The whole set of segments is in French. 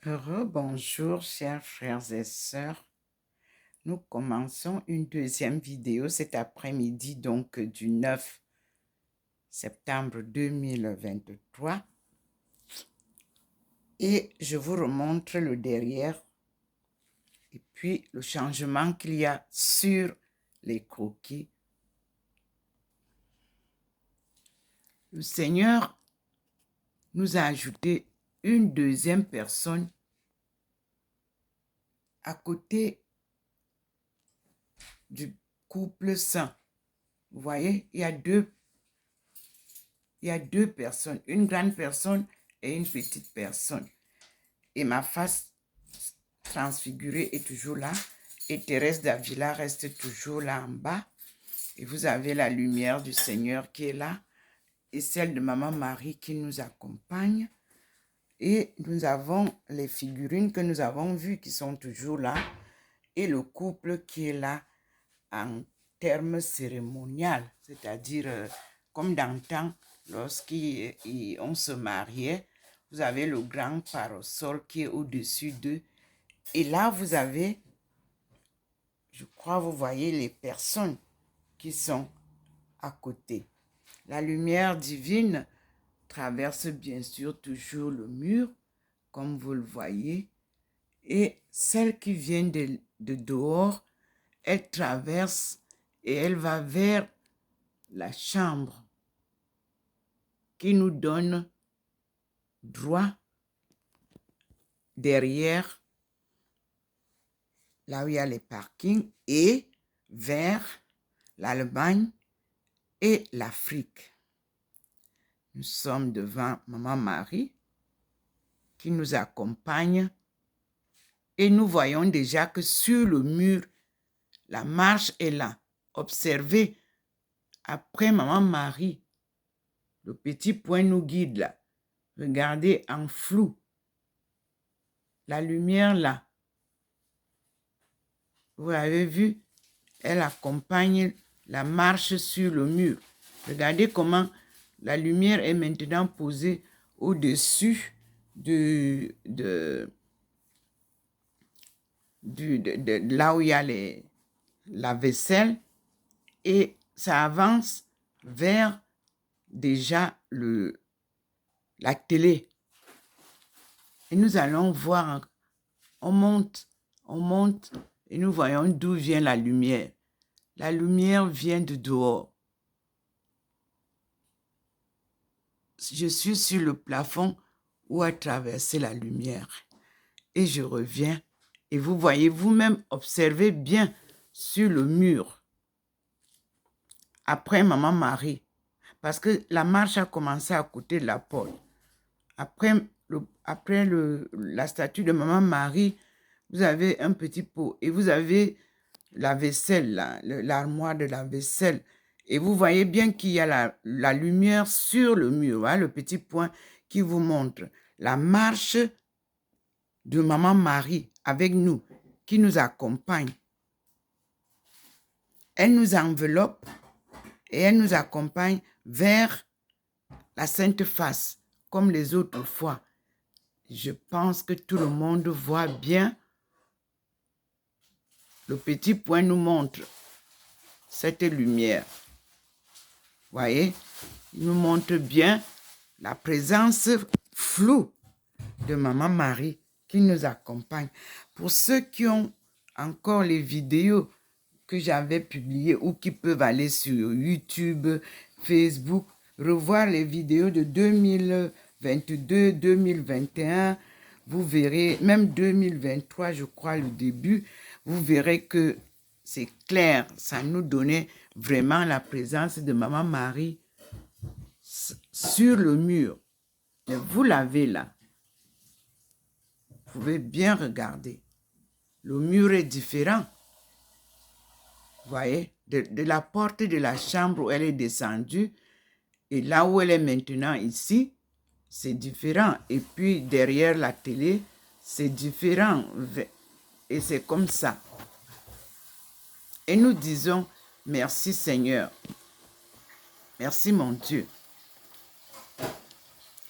Bonjour, chers frères et sœurs. Nous commençons une deuxième vidéo cet après-midi, donc du 9 septembre 2023. Et je vous remontre le derrière et puis le changement qu'il y a sur les croquis. Le Seigneur nous a ajouté une deuxième personne à côté du couple saint. Vous voyez, il y a deux personnes, une grande personne et une petite personne. Et ma face transfigurée est toujours là. Et Thérèse d'Avila reste toujours là en bas. Et vous avez la lumière du Seigneur qui est là. Et celle de Maman Marie qui nous accompagne. Et nous avons les figurines que nous avons vues qui sont toujours là. Et le couple qui est là en termes cérémonial. C'est-à-dire, comme d'antan, lorsqu'on se mariait, vous avez le grand parasol qui est au-dessus d'eux. Et là, vous avez, je crois, vous voyez les personnes qui sont à côté. La lumière divine traverse bien sûr toujours le mur, comme vous le voyez. Et celle qui vient de dehors, elle traverse et elle va vers la chambre qui nous donne droit derrière là où il y a les parkings et vers l'Allemagne et l'Afrique. Nous sommes devant Maman Marie qui nous accompagne et nous voyons déjà que sur le mur, la marche est là. Observez, après Maman Marie, le petit point nous guide là. Regardez en flou. La lumière là. Vous avez vu, elle accompagne la marche sur le mur. Regardez comment la lumière est maintenant posée au-dessus de là où il y a la vaisselle et ça avance vers déjà la télé. Et nous allons voir, on monte et nous voyons d'où vient la lumière. La lumière vient de dehors. Je suis sur le plafond où a traversé la lumière. Et je reviens. Et vous voyez vous-même, observez bien sur le mur. Après Maman Marie. Parce que la marche a commencé à côté de la porte. Après la statue de Maman Marie, vous avez un petit pot. Et vous avez la vaisselle, l'armoire de la vaisselle. Et vous voyez bien qu'il y a la lumière sur le mur. Voilà le petit point qui vous montre la marche de Maman Marie avec nous, qui nous accompagne. Elle nous enveloppe et elle nous accompagne vers la Sainte Face, comme les autres fois. Je pense que tout le monde voit bien. Le petit point nous montre cette lumière. Voyez, il nous montre bien la présence floue de Maman Marie qui nous accompagne. Pour ceux qui ont encore les vidéos que j'avais publiées ou qui peuvent aller sur YouTube, Facebook, revoir les vidéos de 2022, 2021, vous verrez, même 2023, je crois, le début, vous verrez que c'est clair, ça nous donnait vraiment la présence de Maman Marie sur le mur. Et vous l'avez là. Vous pouvez bien regarder. Le mur est différent. Vous voyez, de la porte de la chambre où elle est descendue et là où elle est maintenant ici, c'est différent. Et puis derrière la télé, c'est différent. Et c'est comme ça. Et nous disons, merci Seigneur. Merci mon Dieu.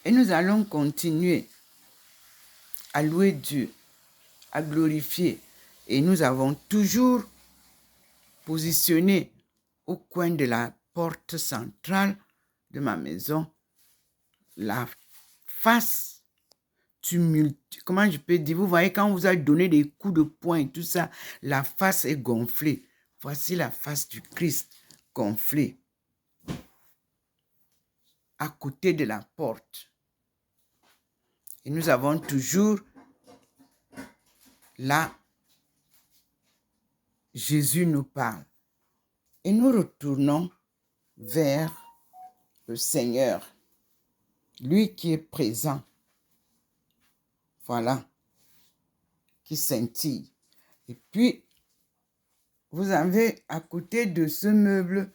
Et nous allons continuer à louer Dieu, à glorifier. Et nous avons toujours positionné au coin de la porte centrale de ma maison la face tumulte. Comment je peux dire? Vous voyez, quand vous avez donné des coups de poing et tout ça, la face est gonflée. Voici la face du Christ gonflée à côté de la porte. Et nous avons toujours là, Jésus nous parle. Et nous retournons vers le Seigneur, lui qui est présent. Voilà, qui scintille. Et puis, vous avez à côté de ce meuble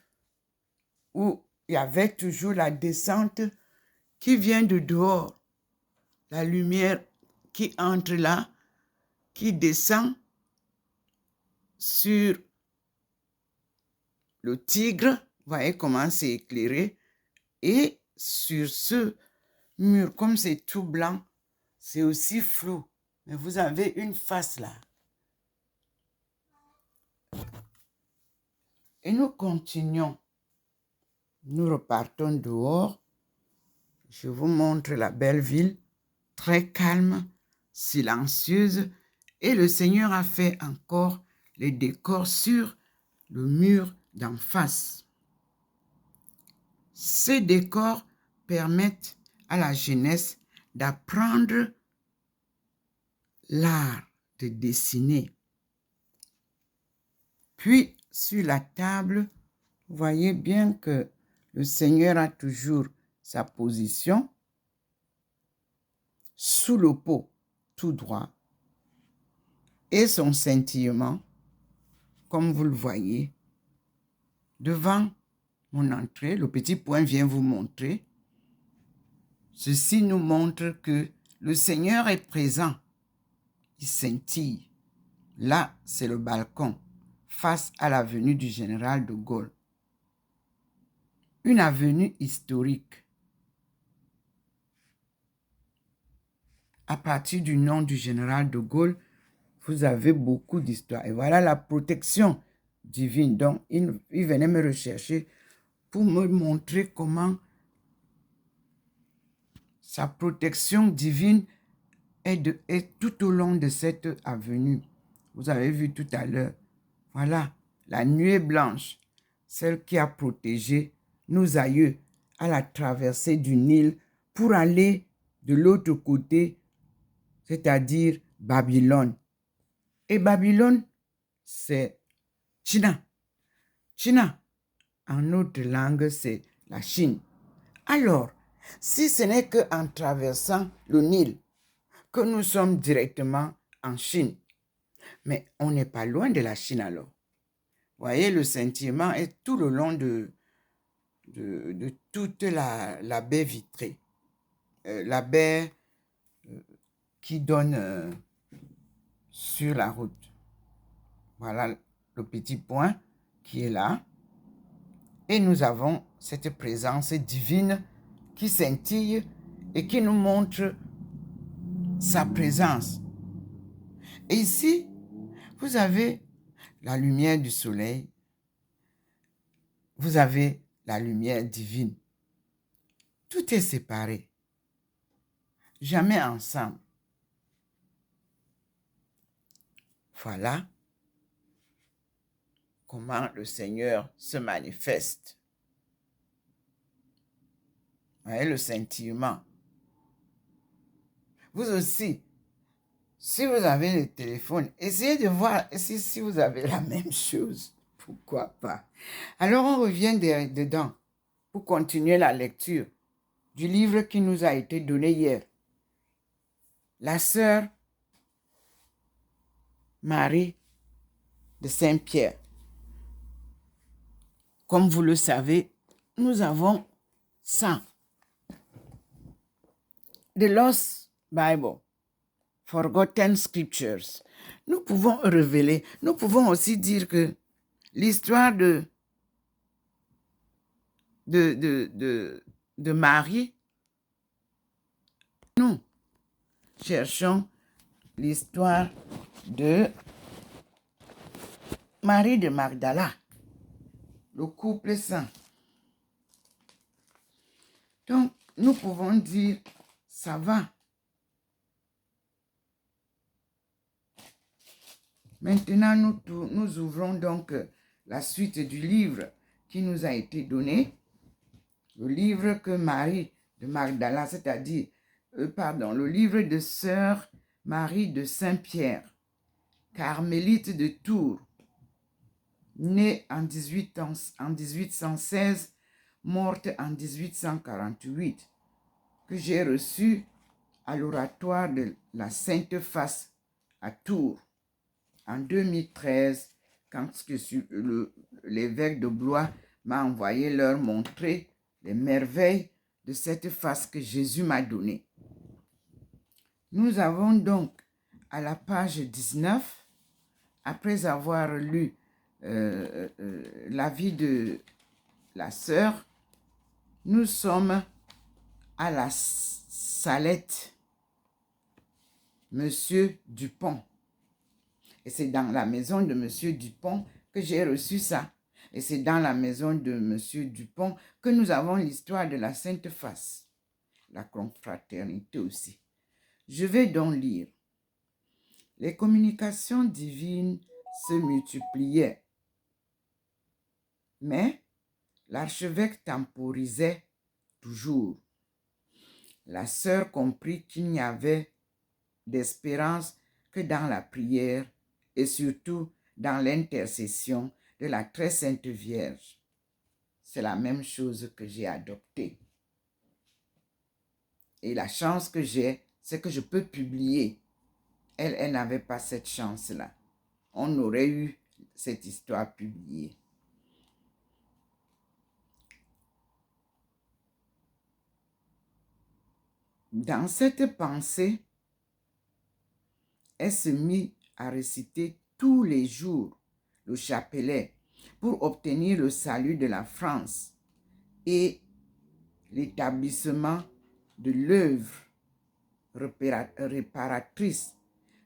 où il y avait toujours la descente qui vient de dehors. La lumière qui entre là, qui descend sur le tigre. Vous voyez comment c'est éclairé. Et sur ce mur, comme c'est tout blanc, c'est aussi flou. Mais vous avez une face là. Et nous continuons. Nous repartons dehors. Je vous montre la belle ville, très calme, silencieuse. Et le Seigneur a fait encore les décors sur le mur d'en face. Ces décors permettent à la jeunesse d'apprendre l'art de dessiner. Puis, sur la table, vous voyez bien que le Seigneur a toujours sa position sous le pot, tout droit, et son scintillement, comme vous le voyez, devant mon entrée. Le petit point vient vous montrer. Ceci nous montre que le Seigneur est présent. Il scintille. Là, c'est le balcon, face à l'avenue du Général de Gaulle. Une avenue historique. À partir du nom du Général de Gaulle, vous avez beaucoup d'histoires. Et voilà la protection divine. Donc, il venait me rechercher pour me montrer comment sa protection divine est tout au long de cette avenue. Vous avez vu tout à l'heure. Voilà, la nuée blanche, celle qui a protégé nos aïeux à la traversée du Nil pour aller de l'autre côté, c'est-à-dire Babylone. Et Babylone, c'est China. China, en notre langue, c'est la Chine. Alors, si ce n'est qu'en traversant le Nil que nous sommes directement en Chine, mais on n'est pas loin de la Chine alors. Vous voyez, le scintillement est tout le long de toute la baie vitrée. La baie qui donne sur la route. Voilà le petit point qui est là. Et nous avons cette présence divine qui scintille et qui nous montre sa présence. Et ici, vous avez la lumière du soleil. Vous avez la lumière divine. Tout est séparé. Jamais ensemble. Voilà comment le Seigneur se manifeste. Vous voyez le scintillement. Vous aussi, si vous avez le téléphone, essayez de voir si vous avez la même chose. Pourquoi pas? Alors on revient dedans pour continuer la lecture du livre qui nous a été donné hier. La sœur Marie de Saint-Pierre. Comme vous le savez, nous avons ça. The Lost Bible, Forgotten Scriptures. Nous pouvons révéler, nous pouvons aussi dire que l'histoire de Marie, nous cherchons l'histoire de Marie de Magdala, le couple saint. Donc, nous pouvons dire, ça va. Maintenant, nous ouvrons donc la suite du livre qui nous a été donné. Le livre que Marie de Magdala, c'est-à-dire, le livre de Sœur Marie de Saint-Pierre, carmélite de Tours, née en 1816, morte en 1848, que j'ai reçue à l'oratoire de la Sainte Face à Tours en 2013, quand l'évêque de Blois m'a envoyé leur montrer les merveilles de cette face que Jésus m'a donnée. Nous avons donc à la page 19, après avoir lu la vie de la sœur, nous sommes à la Salette, Monsieur Dupont. Et c'est dans la maison de Monsieur Dupont que j'ai reçu ça. Et c'est dans la maison de Monsieur Dupont que nous avons l'histoire de la Sainte Face, la confraternité aussi. Je vais donc lire. Les communications divines se multipliaient, mais l'archevêque temporisait toujours. La sœur comprit qu'il n'y avait d'espérance que dans la prière et surtout dans l'intercession de la très sainte Vierge. C'est la même chose que j'ai adoptée. Et la chance que j'ai, c'est que je peux publier. Elle n'avait pas cette chance-là. On aurait eu cette histoire publiée. Dans cette pensée, elle se mit à réciter tous les jours le chapelet pour obtenir le salut de la France et l'établissement de l'œuvre réparatrice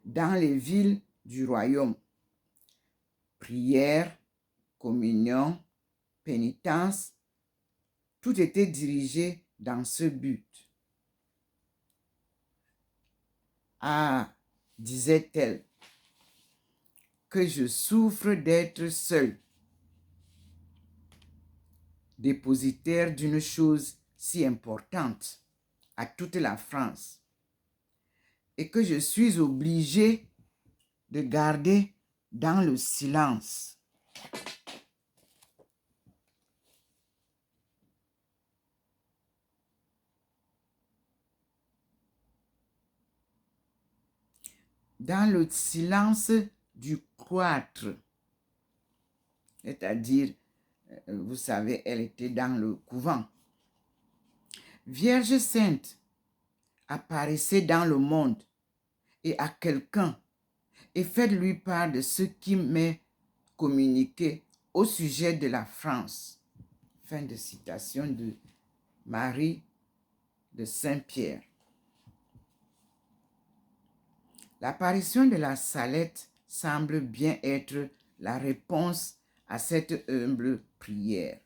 dans les villes du royaume. Prière, communion, pénitence, tout était dirigé dans ce but. Ah, disait-elle, que je souffre d'être seule, dépositaire d'une chose si importante à toute la France, et que je suis obligée de garder dans le silence. Dans le silence du cloître, c'est-à-dire, vous savez, elle était dans le couvent. Vierge Sainte apparaissait dans le monde et à quelqu'un, et faites-lui part de ce qui m'est communiqué au sujet de la France. Fin de citation de Marie de Saint-Pierre. L'apparition de la Salette semble bien être la réponse à cette humble prière.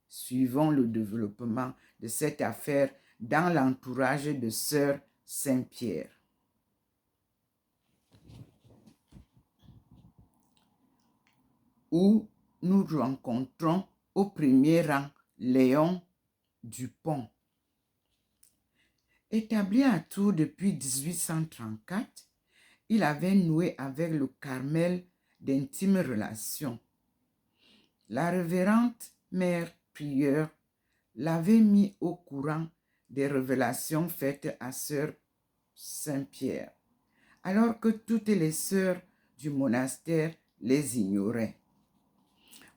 Suivons le développement de cette affaire dans l'entourage de Sœur Saint-Pierre. Où nous rencontrons au premier rang Léon Dupont. Établi à Tours depuis 1834, il avait noué avec le Carmel d'intimes relations. La révérende mère prieure l'avait mis au courant des révélations faites à Sœur Saint-Pierre, alors que toutes les sœurs du monastère les ignoraient.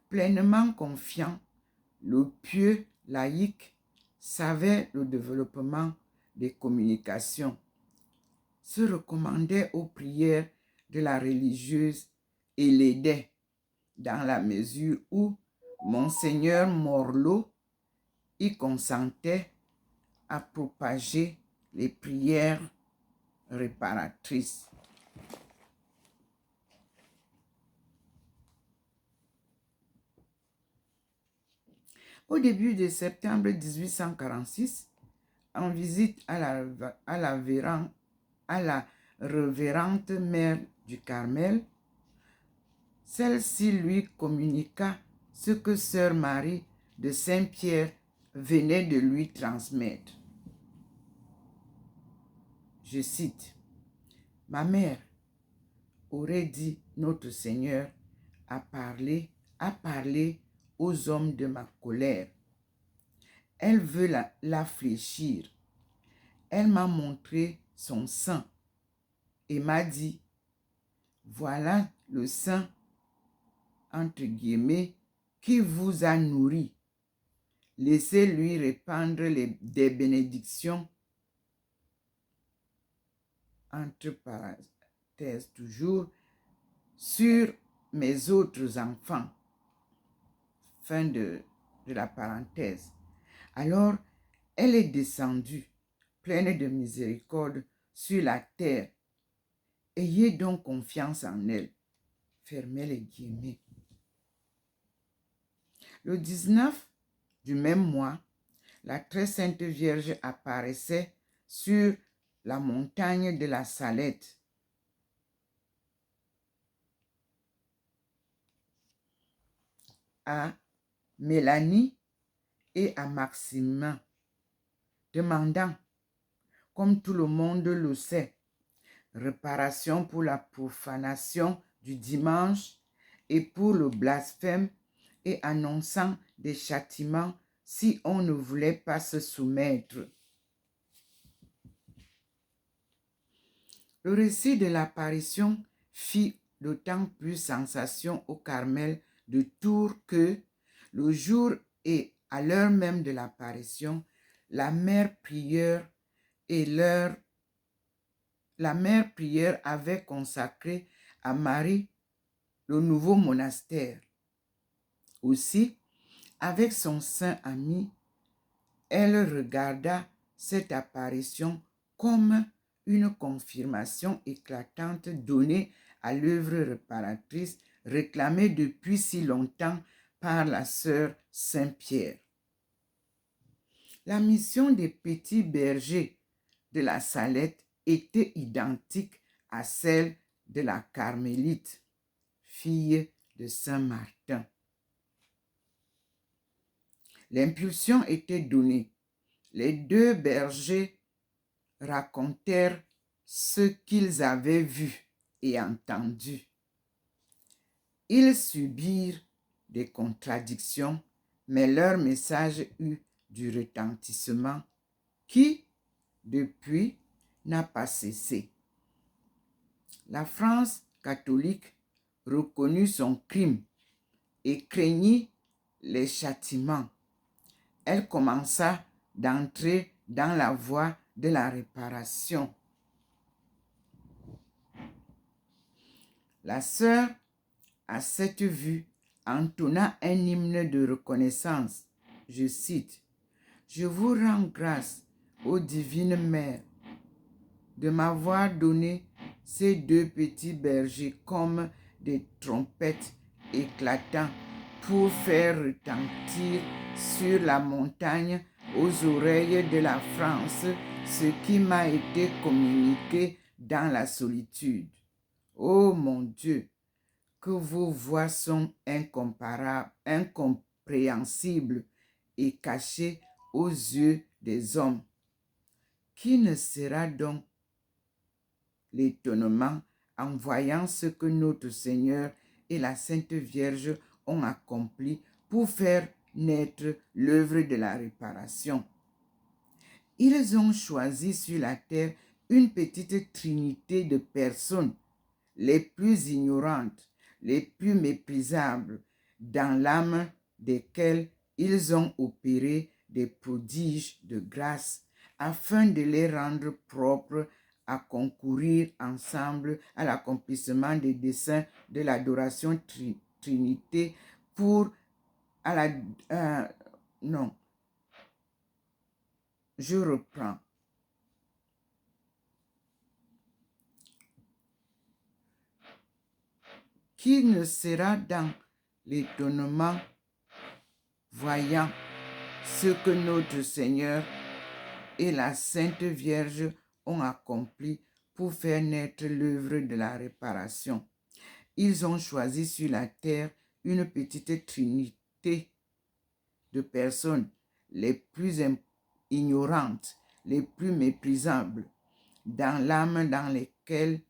Pleinement confiant, le pieux laïc savait le développement des communications, se recommandait aux prières de la religieuse et l'aidait dans la mesure où Monseigneur Morlot y consentait à propager les prières réparatrices. Au début de septembre 1846, en visite à la révérende mère du Carmel, celle-ci lui communiqua ce que sœur Marie de Saint-Pierre venait de lui transmettre. Je cite, « Ma mère, aurait dit notre Seigneur, a parlé aux hommes de ma colère. Elle veut la fléchir. Elle m'a montré son sein et m'a dit, voilà le sein, entre guillemets, qui vous a nourri. Laissez-lui répandre des bénédictions, entre parenthèses toujours, sur mes autres enfants. Fin de la parenthèse. Alors, elle est descendue, pleine de miséricorde, sur la terre. Ayez donc confiance en elle. Fermez les guillemets. Le 19 du même mois, la très sainte Vierge apparaissait sur la montagne de la Salette. À Mélanie et à Maximin, demandant, comme tout le monde le sait, réparation pour la profanation du dimanche et pour le blasphème et annonçant des châtiments si on ne voulait pas se soumettre. Le récit de l'apparition fit d'autant plus sensation au Carmel de Tours que, le jour et à l'heure même de l'apparition, la mère prieure avait consacré à Marie le nouveau monastère. Aussi, avec son saint ami, elle regarda cette apparition comme une confirmation éclatante donnée à l'œuvre réparatrice réclamée depuis si longtemps par la sœur Saint-Pierre. La mission des petits bergers de la Salette était identique à celle de la Carmélite, fille de Saint-Martin. L'impulsion était donnée. Les deux bergers racontèrent ce qu'ils avaient vu et entendu. Ils subirent des contradictions, mais leur message eut du retentissement qui, depuis, n'a pas cessé. La France catholique reconnut son crime et craignit les châtiments. Elle commença d'entrer dans la voie de la réparation. La sœur, à cette vue, entonna un hymne de reconnaissance. Je cite, « Je vous rends grâce, ô divine mère, de m'avoir donné ces deux petits bergers comme des trompettes éclatants pour faire retentir sur la montagne aux oreilles de la France ce qui m'a été communiqué dans la solitude. Ô mon Dieu, que vos voix sont incomparables, incompréhensibles et cachées aux yeux des hommes. Qui ne sera donc l'étonnement en voyant ce que notre Seigneur et la Sainte Vierge ont accompli pour faire naître l'œuvre de la réparation. Ils ont choisi sur la terre une petite trinité de personnes, les plus ignorantes, les plus méprisables, dans l'âme desquelles ils ont opéré des prodiges de grâce, afin de les rendre propres à concourir ensemble à l'accomplissement des desseins de l'adoration Trinité pour je reprends. Qui ne sera dans l'étonnement voyant ce que notre Seigneur et la Sainte Vierge ont accompli pour faire naître l'œuvre de la réparation. Ils ont choisi sur la terre une petite trinité de personnes les plus ignorantes, les plus méprisables, dans l'âme dans lesquelles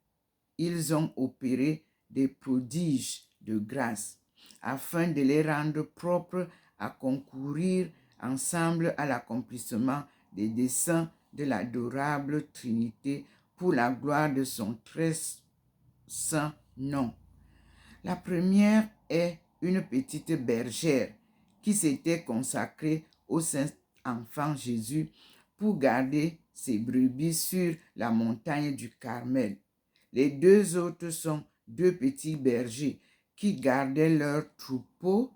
ils ont opéré des prodiges de grâce, afin de les rendre propres à concourir ensemble à l'accomplissement des desseins de l'adorable Trinité pour la gloire de son très saint nom. La première est une petite bergère qui s'était consacrée au Saint-Enfant Jésus pour garder ses brebis sur la montagne du Carmel. Les deux autres sont deux petits bergers qui gardaient leurs troupeaux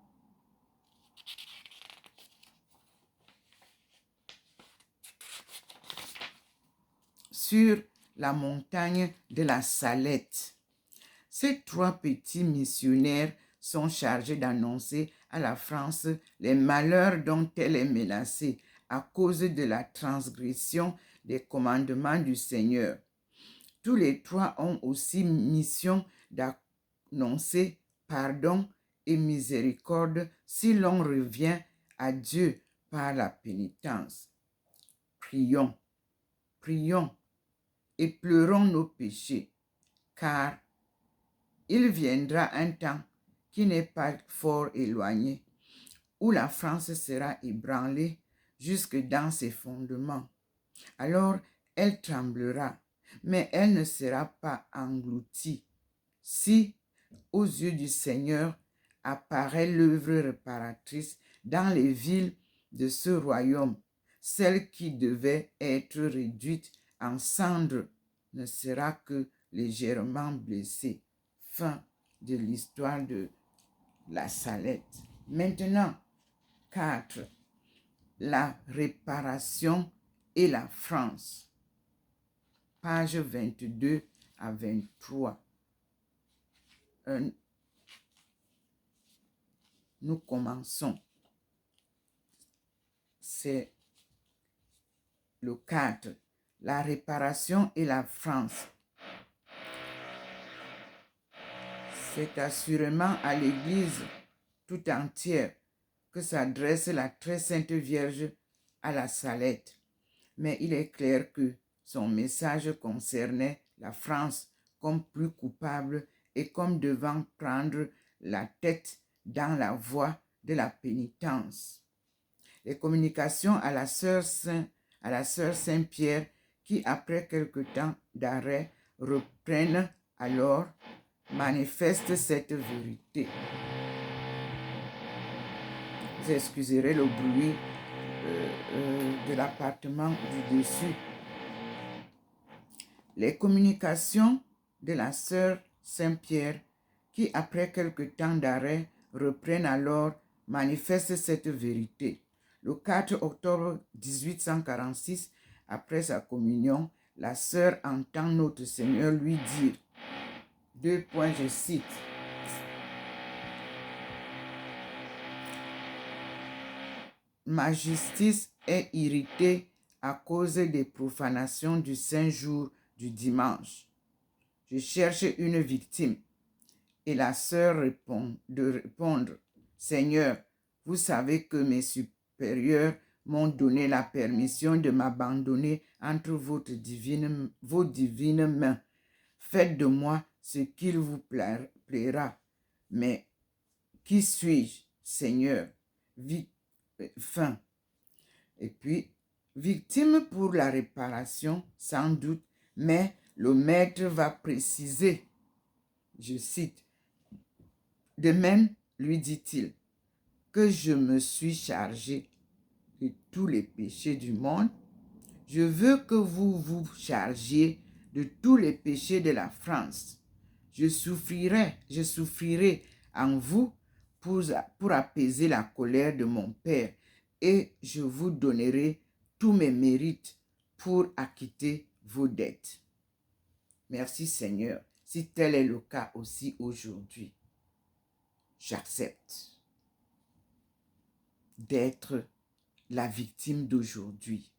sur la montagne de la Salette. Ces trois petits missionnaires sont chargés d'annoncer à la France les malheurs dont elle est menacée à cause de la transgression des commandements du Seigneur. Tous les trois ont aussi mission d'annoncer pardon et miséricorde si l'on revient à Dieu par la pénitence. Prions, prions et pleurons nos péchés, car il viendra un temps qui n'est pas fort éloigné, où la France sera ébranlée jusque dans ses fondements. Alors elle tremblera, mais elle ne sera pas engloutie. Si, aux yeux du Seigneur, apparaît l'œuvre réparatrice dans les villes de ce royaume, celle qui devait être réduite en cendres ne sera que légèrement blessée. Fin de l'histoire de la Salette. Maintenant, 4. La réparation et la France. Page 22 à 23. Nous commençons. C'est le 4. La réparation et la France. C'est assurément à l'Église tout entière que s'adresse la très sainte Vierge à la Salette. Mais il est clair que son message concernait la France comme plus coupable et comme devant prendre la tête dans la voie de la pénitence. Les communications à la sœur Saint-Pierre qui, après quelque temps d'arrêt, reprennent alors, manifestent cette vérité. Vous excuserez le bruit de l'appartement du dessus. Les communications de la sœur Saint-Pierre qui, après quelque temps d'arrêt, reprennent alors, manifestent cette vérité. Le 4 octobre 1846, après sa communion, la sœur entend notre Seigneur lui dire, je cite, « Ma justice est irritée à cause des profanations du saint jour du dimanche. Je cherche une victime. » Et la sœur répond, Seigneur, vous savez que mes supérieurs m'ont donné la permission de m'abandonner entre vos divines mains. Faites de moi ce qu'il vous plaira. Mais qui suis-je, Seigneur? Et puis, victime pour la réparation, sans doute, mais le maître va préciser, je cite, « De même, lui dit-il, que je me suis chargé de tous les péchés du monde, je veux que vous vous chargiez de tous les péchés de la France. Je souffrirai en vous pour apaiser la colère de mon Père, et je vous donnerai tous mes mérites pour acquitter vos dettes. » Merci Seigneur, si tel est le cas aussi aujourd'hui. J'accepte d'être la victime d'aujourd'hui.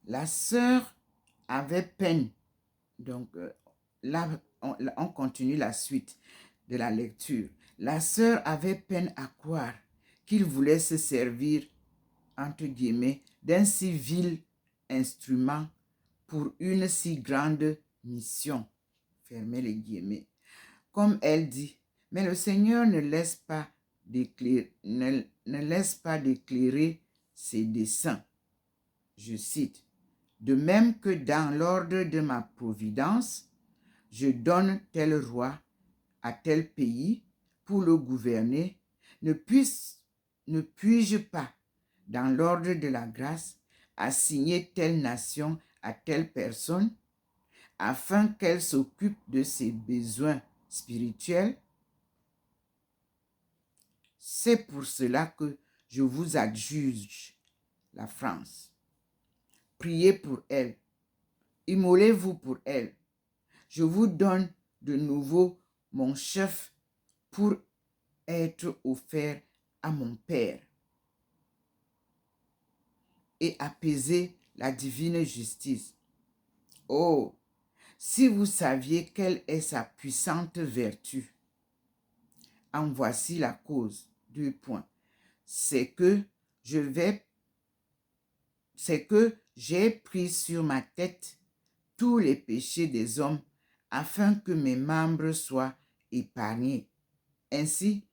La sœur avait peine. Donc là, on continue la suite de la lecture. La sœur avait peine à croire qu'il voulait se servir, entre guillemets, d'un si vil instrument pour une si grande mission. Fermez les guillemets. Comme elle dit, mais le Seigneur ne laisse pas d'éclairer ses desseins. Je cite, « De même que dans l'ordre de ma providence, je donne tel roi à tel pays pour le gouverner, ne puis-je pas, dans l'ordre de la grâce, assigner telle nation à telle personne, afin qu'elle s'occupe de ses besoins spirituels? C'est pour cela que je vous adjuge la France. Priez pour elle, immolez-vous pour elle. Je vous donne de nouveau mon chef pour être offert à mon Père et apaiser la divine justice. Oh, si vous saviez quelle est sa puissante vertu, en voici la cause. 2 points. C'est que j'ai pris sur ma tête tous les péchés des hommes afin que mes membres soient épargnés. Ainsi,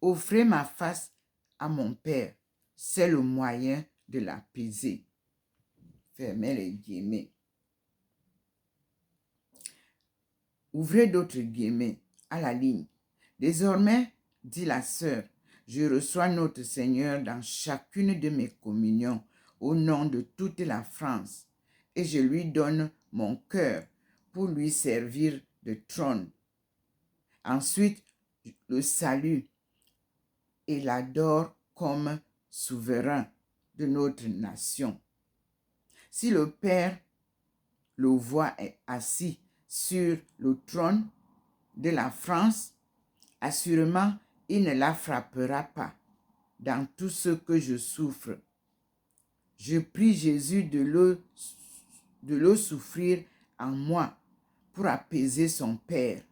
offrez ma face à mon Père. C'est le moyen de l'apaiser. Fermez les guillemets. Ouvrez d'autres guillemets à la ligne. Désormais, dit la sœur, je reçois notre Seigneur dans chacune de mes communions au nom de toute la France et je lui donne mon cœur pour lui servir de trône. Ensuite, le salue et l'adore comme souverain de notre nation. Si le Père le voit assis sur le trône de la France, assurément, il ne la frappera pas dans tout ce que je souffre. Je prie Jésus de le souffrir en moi pour apaiser son Père,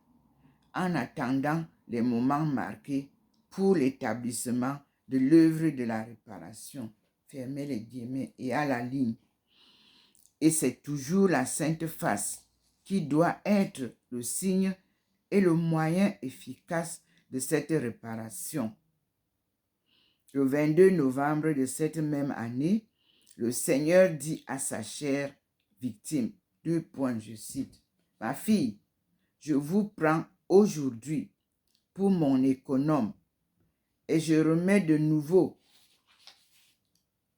en attendant les moments marqués pour l'établissement de l'œuvre de la réparation. Fermez les guillemets et à la ligne. Et c'est toujours la Sainte Face qui doit être le signe et le moyen efficace de cette réparation. Le 22 novembre de cette même année, le Seigneur dit à sa chère victime, 2 points, je cite, « Ma fille, je vous prends aujourd'hui pour mon économe et je remets de nouveau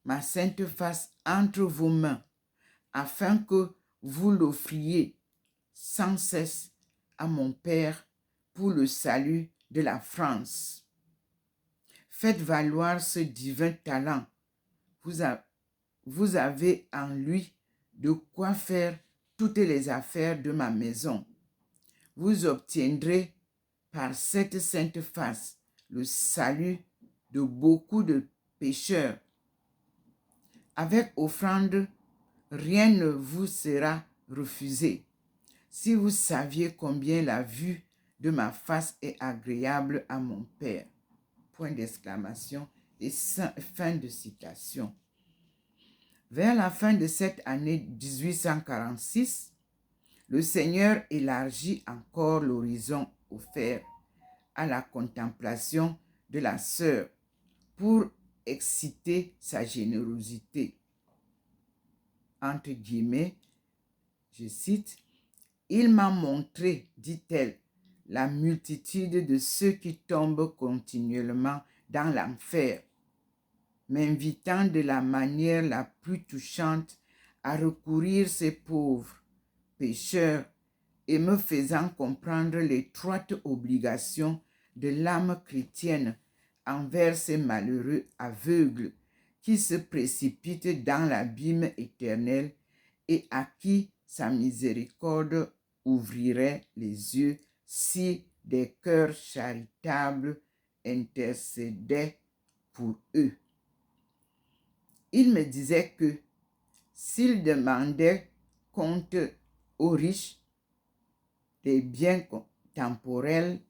ma sainte face entre vos mains afin que vous l'offriez sans cesse à mon Père pour le salut de la France. Faites valoir ce divin talent. Vous avez en lui de quoi faire toutes les affaires de ma maison. Vous obtiendrez par cette sainte face le salut de beaucoup de pécheurs. Avec offrande, rien ne vous sera refusé. Si vous saviez combien la vue de ma face est agréable à mon Père. Point d'exclamation et fin de citation. Vers la fin de cette année 1846, le Seigneur élargit encore l'horizon offert à la contemplation de la sœur pour exciter sa générosité. Entre guillemets, je cite, « Il m'a montré, dit-elle, la multitude de ceux qui tombent continuellement dans l'enfer, m'invitant de la manière la plus touchante à recourir ces pauvres pécheurs et me faisant comprendre l'étroite obligation de l'âme chrétienne envers ces malheureux aveugles qui se précipitent dans l'abîme éternel et à qui sa miséricorde ouvrirait les yeux si des cœurs charitables intercédaient pour eux. » Il me disait que s'il demandait compte aux riches des biens temporels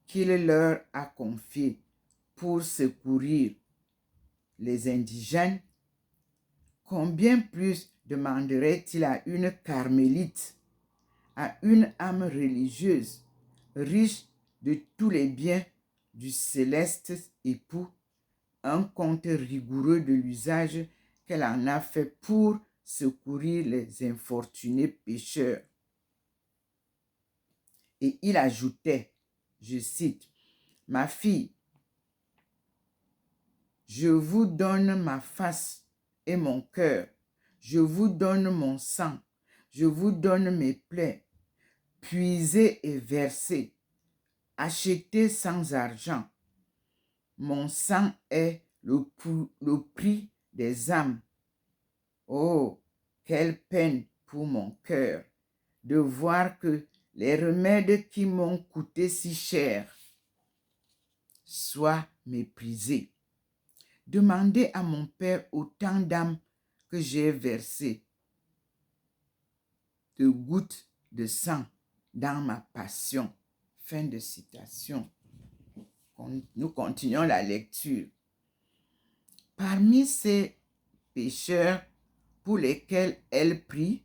qu'il leur a confiés pour secourir les indigènes, combien plus demanderait-il à une carmélite, à une âme religieuse, riche de tous les biens du céleste époux, un compte rigoureux de l'usage qu'elle en a fait pour secourir les infortunés pécheurs. Et il ajoutait, je cite, « Ma fille, je vous donne ma face et mon cœur, je vous donne mon sang, je vous donne mes plaies, puisées et versées, achetées sans argent. Mon sang est le prix des âmes. Oh, quelle peine pour mon cœur de voir que les remèdes qui m'ont coûté si cher soient méprisés. Demandez à mon Père autant d'âmes que j'ai versées, de gouttes de sang dans ma passion. » Fin de citation. Nous continuons la lecture. Parmi ces pécheurs pour lesquels elle prie,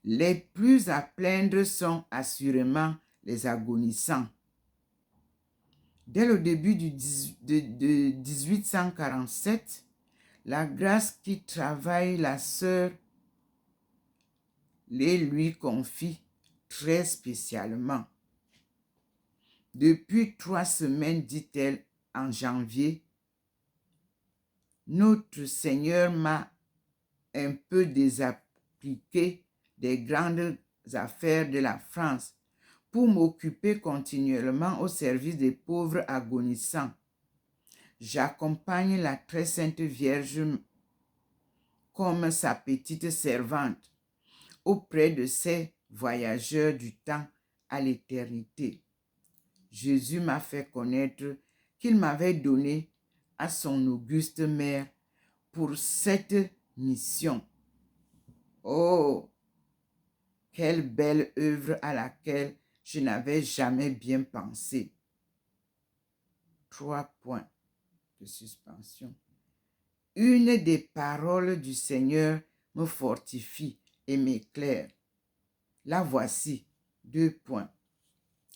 les plus à plaindre sont assurément les agonisants. Dès le début de 1847, la grâce qui travaille la sœur les lui confie très spécialement. Depuis 3 semaines, dit-elle en janvier, notre Seigneur m'a un peu désappliqué des grandes affaires de la France pour m'occuper continuellement au service des pauvres agonisants. J'accompagne la très sainte Vierge comme sa petite servante auprès de ces voyageurs du temps à l'éternité. Jésus m'a fait connaître qu'il m'avait donné à son auguste mère pour cette mission. Oh, quelle belle œuvre à laquelle je n'avais jamais bien pensé. 3 points de suspension. Une des paroles du Seigneur me fortifie et m'éclaire. La voici, 2 points.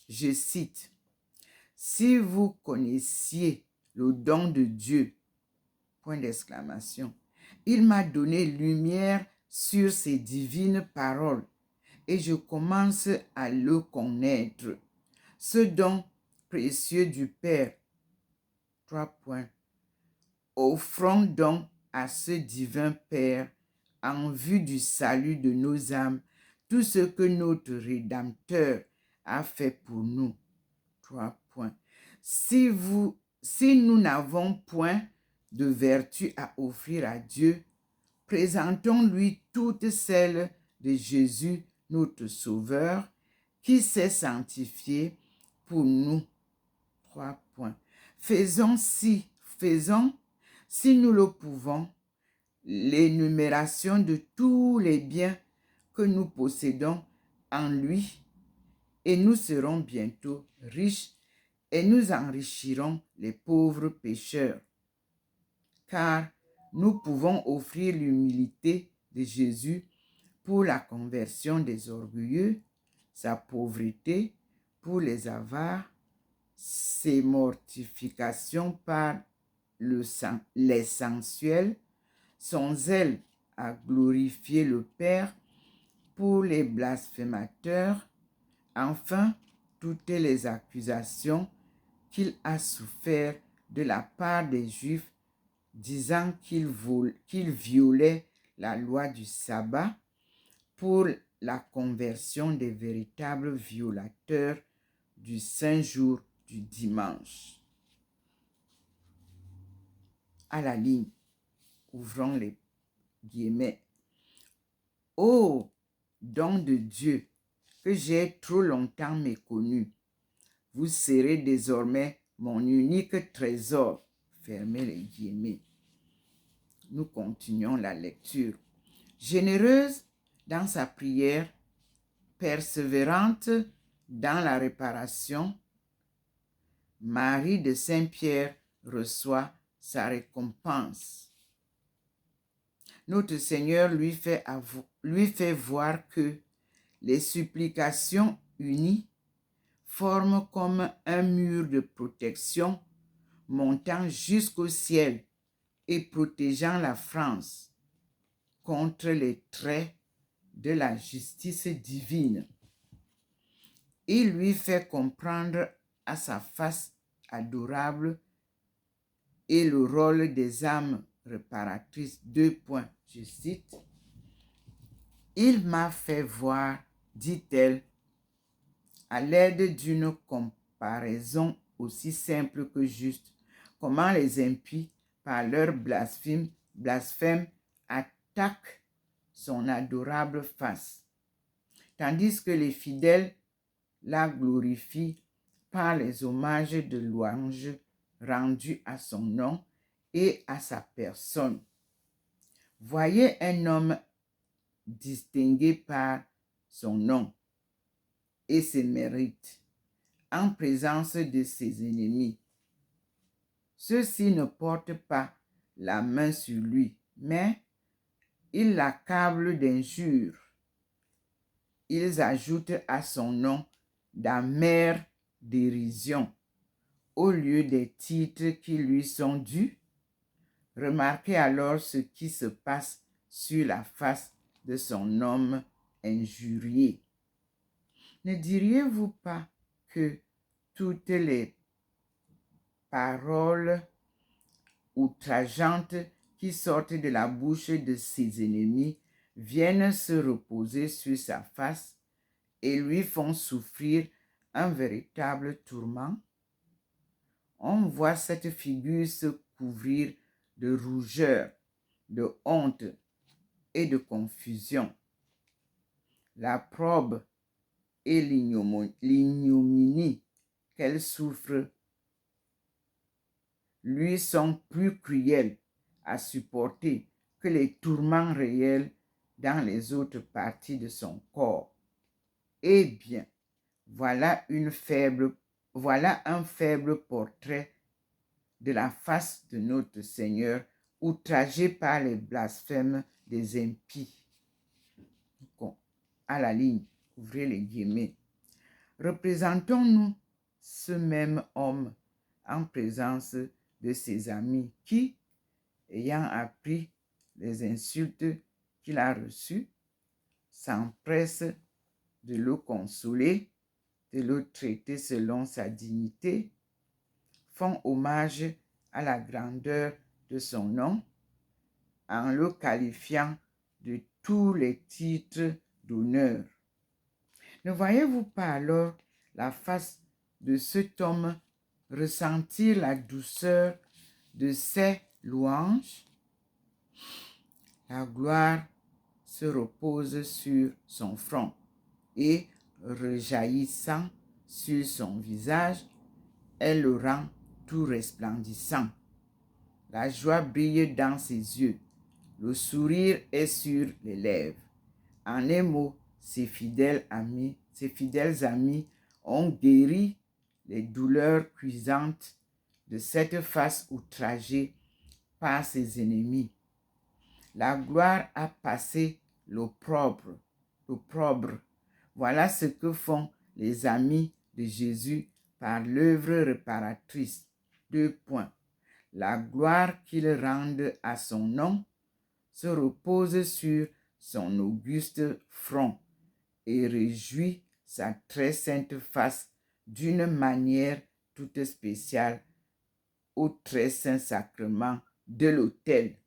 Je cite, « Si vous connaissiez le don de Dieu, point d'exclamation, il m'a donné lumière sur ces divines paroles et je commence à le connaître. Ce don précieux du Père. » 3 points. Offrons donc à ce divin Père, en vue du salut de nos âmes, tout ce que notre Rédempteur a fait pour nous. 3 points. Si nous n'avons point de vertu à offrir à Dieu, présentons-lui toutes celles de Jésus, notre Sauveur, qui s'est sanctifié pour nous. 3 points. Faisons, si nous le pouvons, l'énumération de tous les biens que nous possédons en lui, et nous serons bientôt riches et nous enrichirons les pauvres pécheurs. Car nous pouvons offrir l'humilité de Jésus pour la conversion des orgueilleux, sa pauvreté pour les avares, ses mortifications par les sensuels, son zèle à glorifier le Père pour les blasphémateurs, enfin toutes les accusations qu'il a souffert de la part des Juifs, disant qu'il violait la loi du sabbat pour la conversion des véritables violateurs du saint jour du dimanche. À la ligne, ouvrons les guillemets. Ô don de Dieu que j'ai trop longtemps méconnu, vous serez désormais mon unique trésor. Fermez les guillemets. Nous continuons la lecture. Généreuse dans sa prière, persévérante dans la réparation, Marie de Saint-Pierre reçoit sa récompense. Notre Seigneur lui fait voir que les supplications unies forment comme un mur de protection montant jusqu'au ciel et protégeant la France contre les traits de la justice divine. Il lui fait comprendre à sa face adorable et le rôle des âmes réparatrices. Je cite, « Il m'a fait voir, dit-elle, à l'aide d'une comparaison aussi simple que juste, comment les impies, par leur blasphème, attaquent son adorable face, tandis que les fidèles la glorifient par les hommages de louange rendus à son nom et à sa personne. Voyez un homme distingué par son nom et ses mérites en présence de ses ennemis. Ceux-ci ne portent pas la main sur lui, mais ils l'accablent d'injures. Ils ajoutent à son nom d'amères dérisions au lieu des titres qui lui sont dus. Remarquez alors ce qui se passe sur la face de son homme injurié. Ne diriez-vous pas que toutes les paroles outrageantes qui sortent de la bouche de ses ennemis viennent se reposer sur sa face et lui font souffrir un véritable tourment? On voit cette figure se couvrir de rougeur, de honte et de confusion. La probe et l'ignominie qu'elle souffre lui sont plus cruels à supporter que les tourments réels dans les autres parties de son corps. Eh bien, voilà un faible portrait de la face de notre Seigneur, outragé par les blasphèmes des impies. À la ligne, ouvrez les guillemets. Représentons-nous ce même homme en présence de ses amis qui, ayant appris les insultes qu'il a reçues, s'empressent de le consoler, de le traiter selon sa dignité, font hommage à la grandeur de son nom en le qualifiant de tous les titres d'honneur. Ne voyez-vous pas alors la face de cet homme ressentir la douceur de ses louanges? La gloire se repose sur son front et, rejaillissant sur son visage, elle le rend tout resplendissant. La joie brille dans ses yeux, le sourire est sur les lèvres. En un mot, ses fidèles amis ont guéri les douleurs cuisantes de cette face outragée par ses ennemis. La gloire a passé l'opprobre. Voilà ce que font les amis de Jésus par l'œuvre réparatrice. La gloire qu'ils rendent à son nom se repose sur son auguste front et réjouit sa très sainte face d'une manière toute spéciale au très saint sacrement de l'autel.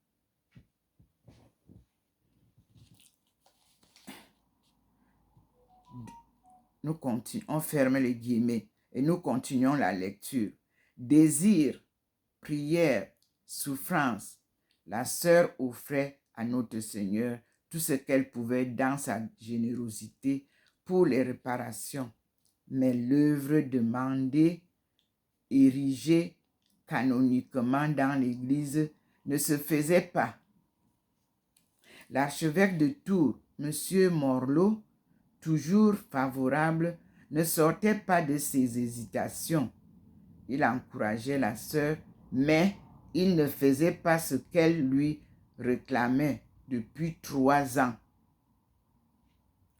On ferme les guillemets et nous continuons la lecture. Désir, prière, souffrance, la sœur offrait à notre Seigneur tout ce qu'elle pouvait dans sa générosité pour les réparations. Mais l'œuvre demandée, érigée canoniquement dans l'Église, ne se faisait pas L'archevêque de Tours, M. Morlot, toujours favorable, ne sortait pas de ses hésitations. Il encourageait la sœur, mais il ne faisait pas ce qu'elle lui réclamait depuis 3 ans.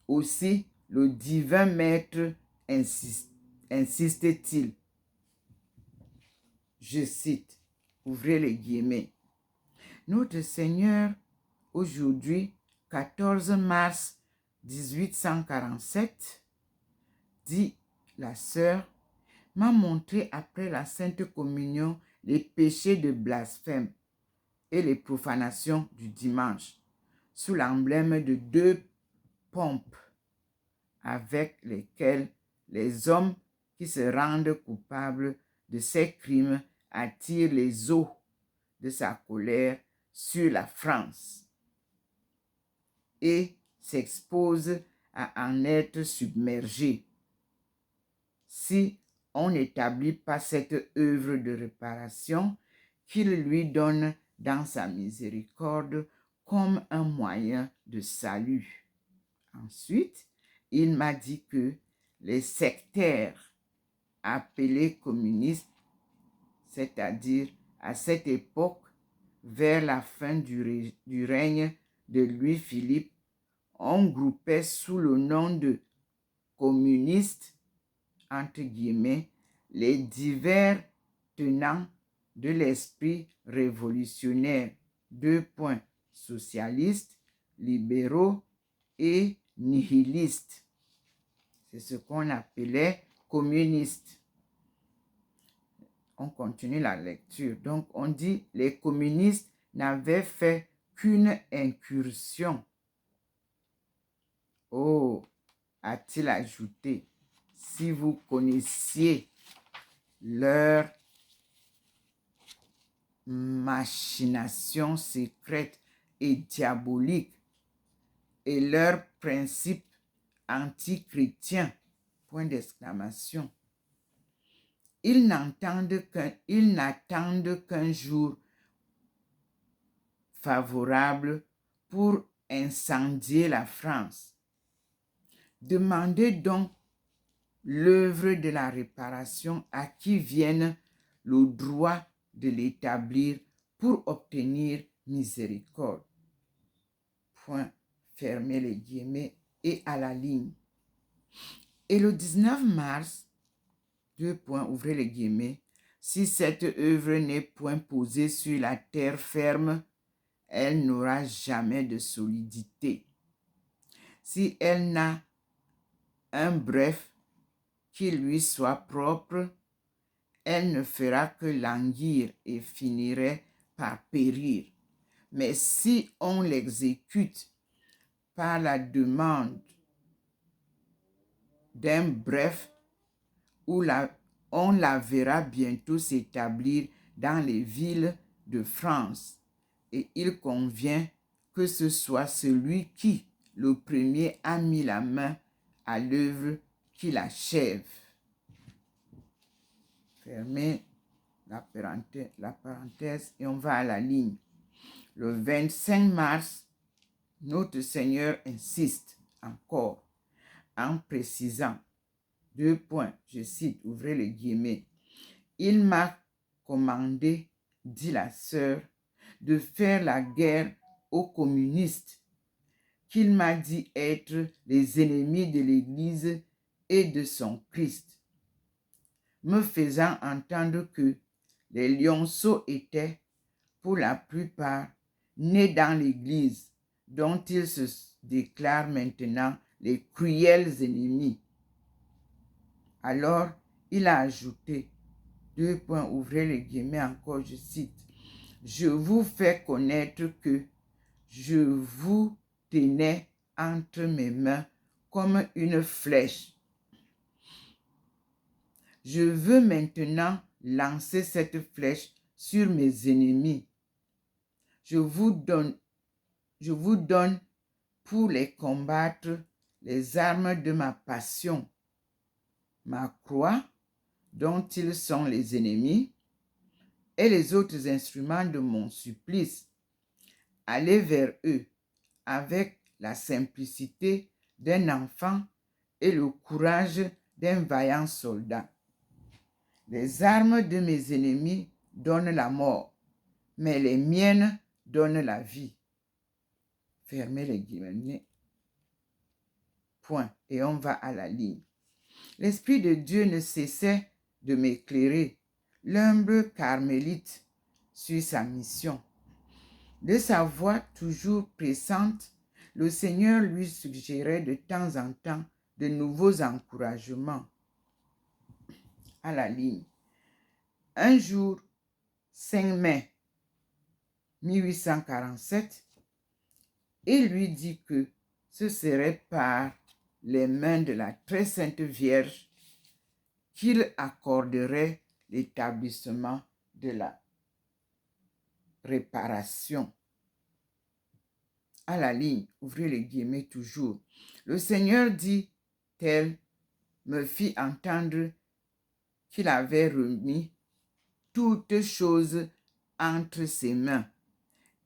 Aussi, le divin maître insiste-t-il. Je cite, ouvrez les guillemets. Notre Seigneur, aujourd'hui, 14 mars 1847, dit la sœur, m'a montré après la Sainte Communion les péchés de blasphème et les profanations du dimanche, sous l'emblème de 2 pompes avec lesquelles les hommes qui se rendent coupables de ces crimes attirent les eaux de sa colère sur la France et s'exposent à en être submergés. Si on n'établit pas cette œuvre de réparation qu'il lui donne dans sa miséricorde comme un moyen de salut. Ensuite, il m'a dit que les sectaires appelés communistes, c'est-à-dire à cette époque, vers la fin du règne de Louis-Philippe, on groupait sous le nom de communistes, entre guillemets, les divers tenants de l'esprit révolutionnaire, socialistes, libéraux et nihilistes. C'est ce qu'on appelait communistes. On continue la lecture. Donc, on dit les communistes n'avaient fait qu'une incursion. Oh, a-t-il ajouté, si vous connaissiez leur machination secrète et diabolique et leurs principes antichrétiens, point d'exclamation. Ils n'attendent qu'un jour favorable pour incendier la France. Demandez donc l'œuvre de la réparation à qui vienne le droit de l'établir pour obtenir miséricorde. Point, fermez les guillemets et à la ligne. Et le 19 mars, ouvrez les guillemets, si cette œuvre n'est point posée sur la terre ferme, elle n'aura jamais de solidité. Si elle n'a un bref qui lui soit propre, elle ne fera que languir et finirait par périr. Mais si on l'exécute par la demande d'un bref, on la verra bientôt s'établir dans les villes de France. Et il convient que ce soit celui qui, le premier, a mis la main à l'œuvre qui l'achève. Fermez la parenthèse et on va à la ligne. Le 25 mars, notre Seigneur insiste encore en précisant, je cite, ouvrez les guillemets, il m'a commandé, dit la sœur, de faire la guerre aux communistes, qu'il m'a dit être les ennemis de l'Église et de son Christ, me faisant entendre que les lionceaux étaient, pour la plupart, nés dans l'Église, dont ils se déclarent maintenant les cruels ennemis. Alors, il a ajouté, ouvrez les guillemets encore, je cite, je vous fais connaître que je vous tenais entre mes mains comme une flèche. Je veux maintenant lancer cette flèche sur mes ennemis. Je vous donne pour les combattre les armes de ma passion, ma croix, dont ils sont les ennemis, et les autres instruments de mon supplice. Allez vers eux, avec la simplicité d'un enfant et le courage d'un vaillant soldat. Les armes de mes ennemis donnent la mort, mais les miennes donnent la vie. Fermez les guillemets. Point. Et on va à la ligne. L'Esprit de Dieu ne cessait de m'éclairer. L'humble carmélite sur sa mission. De sa voix toujours pressante, le Seigneur lui suggérait de temps en temps de nouveaux encouragements. À la ligne. Un jour, 5 mai 1847, il lui dit que ce serait par les mains de la très sainte Vierge qu'il accorderait l'établissement de la réparation. À la ligne, ouvrez les guillemets toujours. Le Seigneur dit, tel me fit entendre qu'il avait remis toutes choses entre ses mains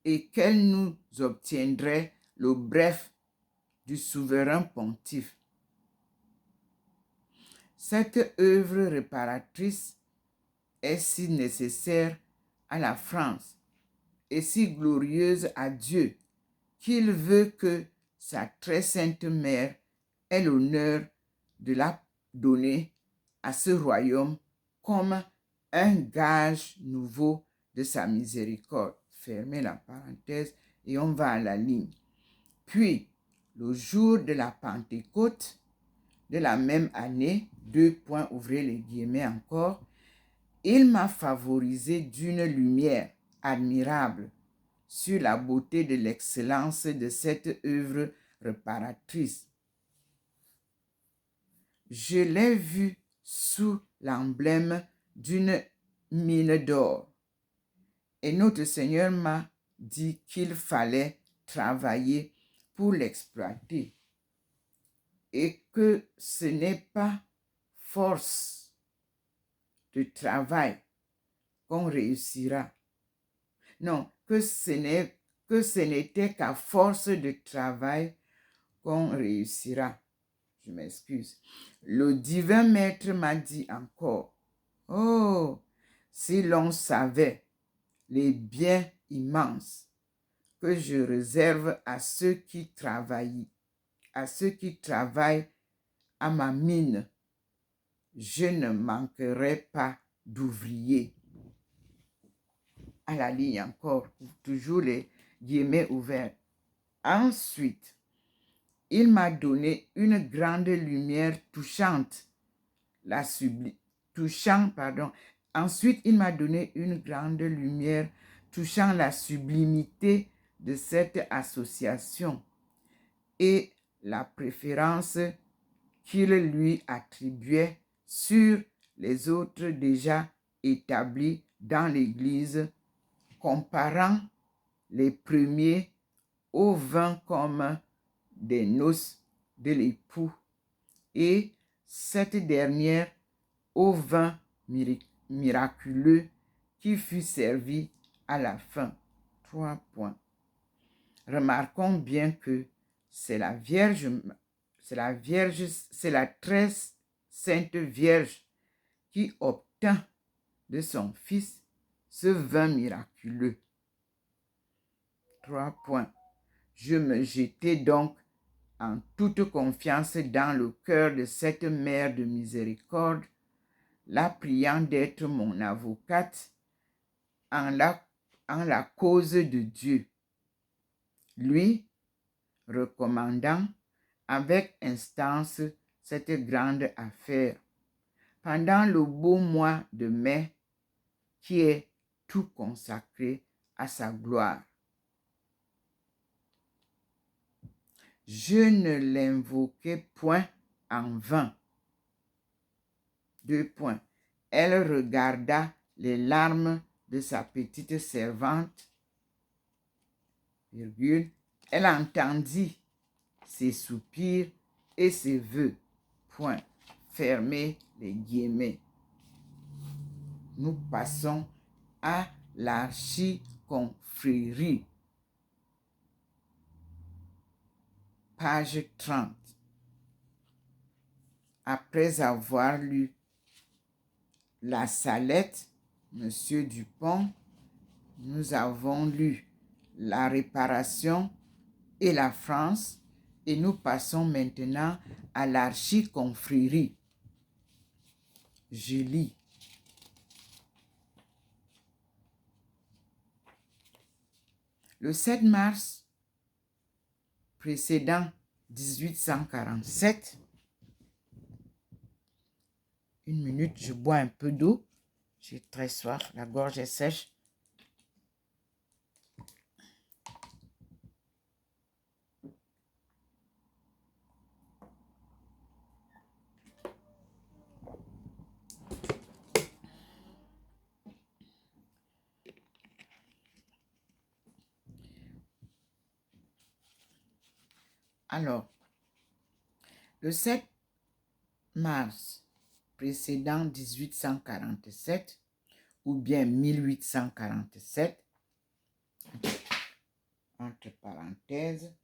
et qu'elle nous obtiendrait le bref du souverain pontife. Cette œuvre réparatrice est si nécessaire à la France et si glorieuse à Dieu qu'il veut que sa très sainte mère ait l'honneur de la donner à ce royaume comme un gage nouveau de sa miséricorde. Fermez la parenthèse et on va à la ligne. Puis, le jour de la Pentecôte de la même année, ouvrez les guillemets encore, il m'a favorisé d'une lumière admirable sur la beauté de l'excellence de cette œuvre réparatrice. Je l'ai vue sous l'emblème d'une mine d'or. Et notre Seigneur m'a dit qu'il fallait travailler pour l'exploiter et que ce n'est pas force de travail qu'on réussira. Non, que ce n'était qu'à force de travail qu'on réussira. Je m'excuse. Le divin maître m'a dit encore, oh, si l'on savait les biens immenses que je réserve à ceux qui travaillent à ma mine, je ne manquerai pas d'ouvriers. À la ligne encore, toujours les guillemets ouverts. Ensuite, il m'a donné une grande lumière Ensuite, il m'a donné une grande lumière touchant la sublimité de cette association et la préférence qu'il lui attribuait sur les autres déjà établis dans l'Église, comparant les premiers au vin comme des noces de l'époux et cette dernière au vin miraculeux qui fut servi à la fin. 3 points. Remarquons bien que c'est la très sainte Vierge qui obtint de son fils ce vin miraculeux. 3 points. Je me jetai donc en toute confiance dans le cœur de cette mère de miséricorde, la priant d'être mon avocate en la cause de Dieu, lui recommandant avec instance cette grande affaire pendant le beau mois de mai qui est tout consacré à sa gloire. Je ne l'invoquai point en vain. 2 points. Elle regarda les larmes de sa petite servante, virgule. Elle entendit ses soupirs et ses vœux. Point. Fermez les guillemets. Nous passons à l'archiconfrérie. page 30. Après avoir lu La Salette, Monsieur Dupont, nous avons lu La Réparation et la France et nous passons maintenant à l'Archiconfrérie. Je lis. Le 7 mars précédent 1847, une minute, je bois un peu d'eau. J'ai très soif, la gorge est sèche. Alors, le 7 mars précédent 1847 ou bien 1847, entre parenthèses,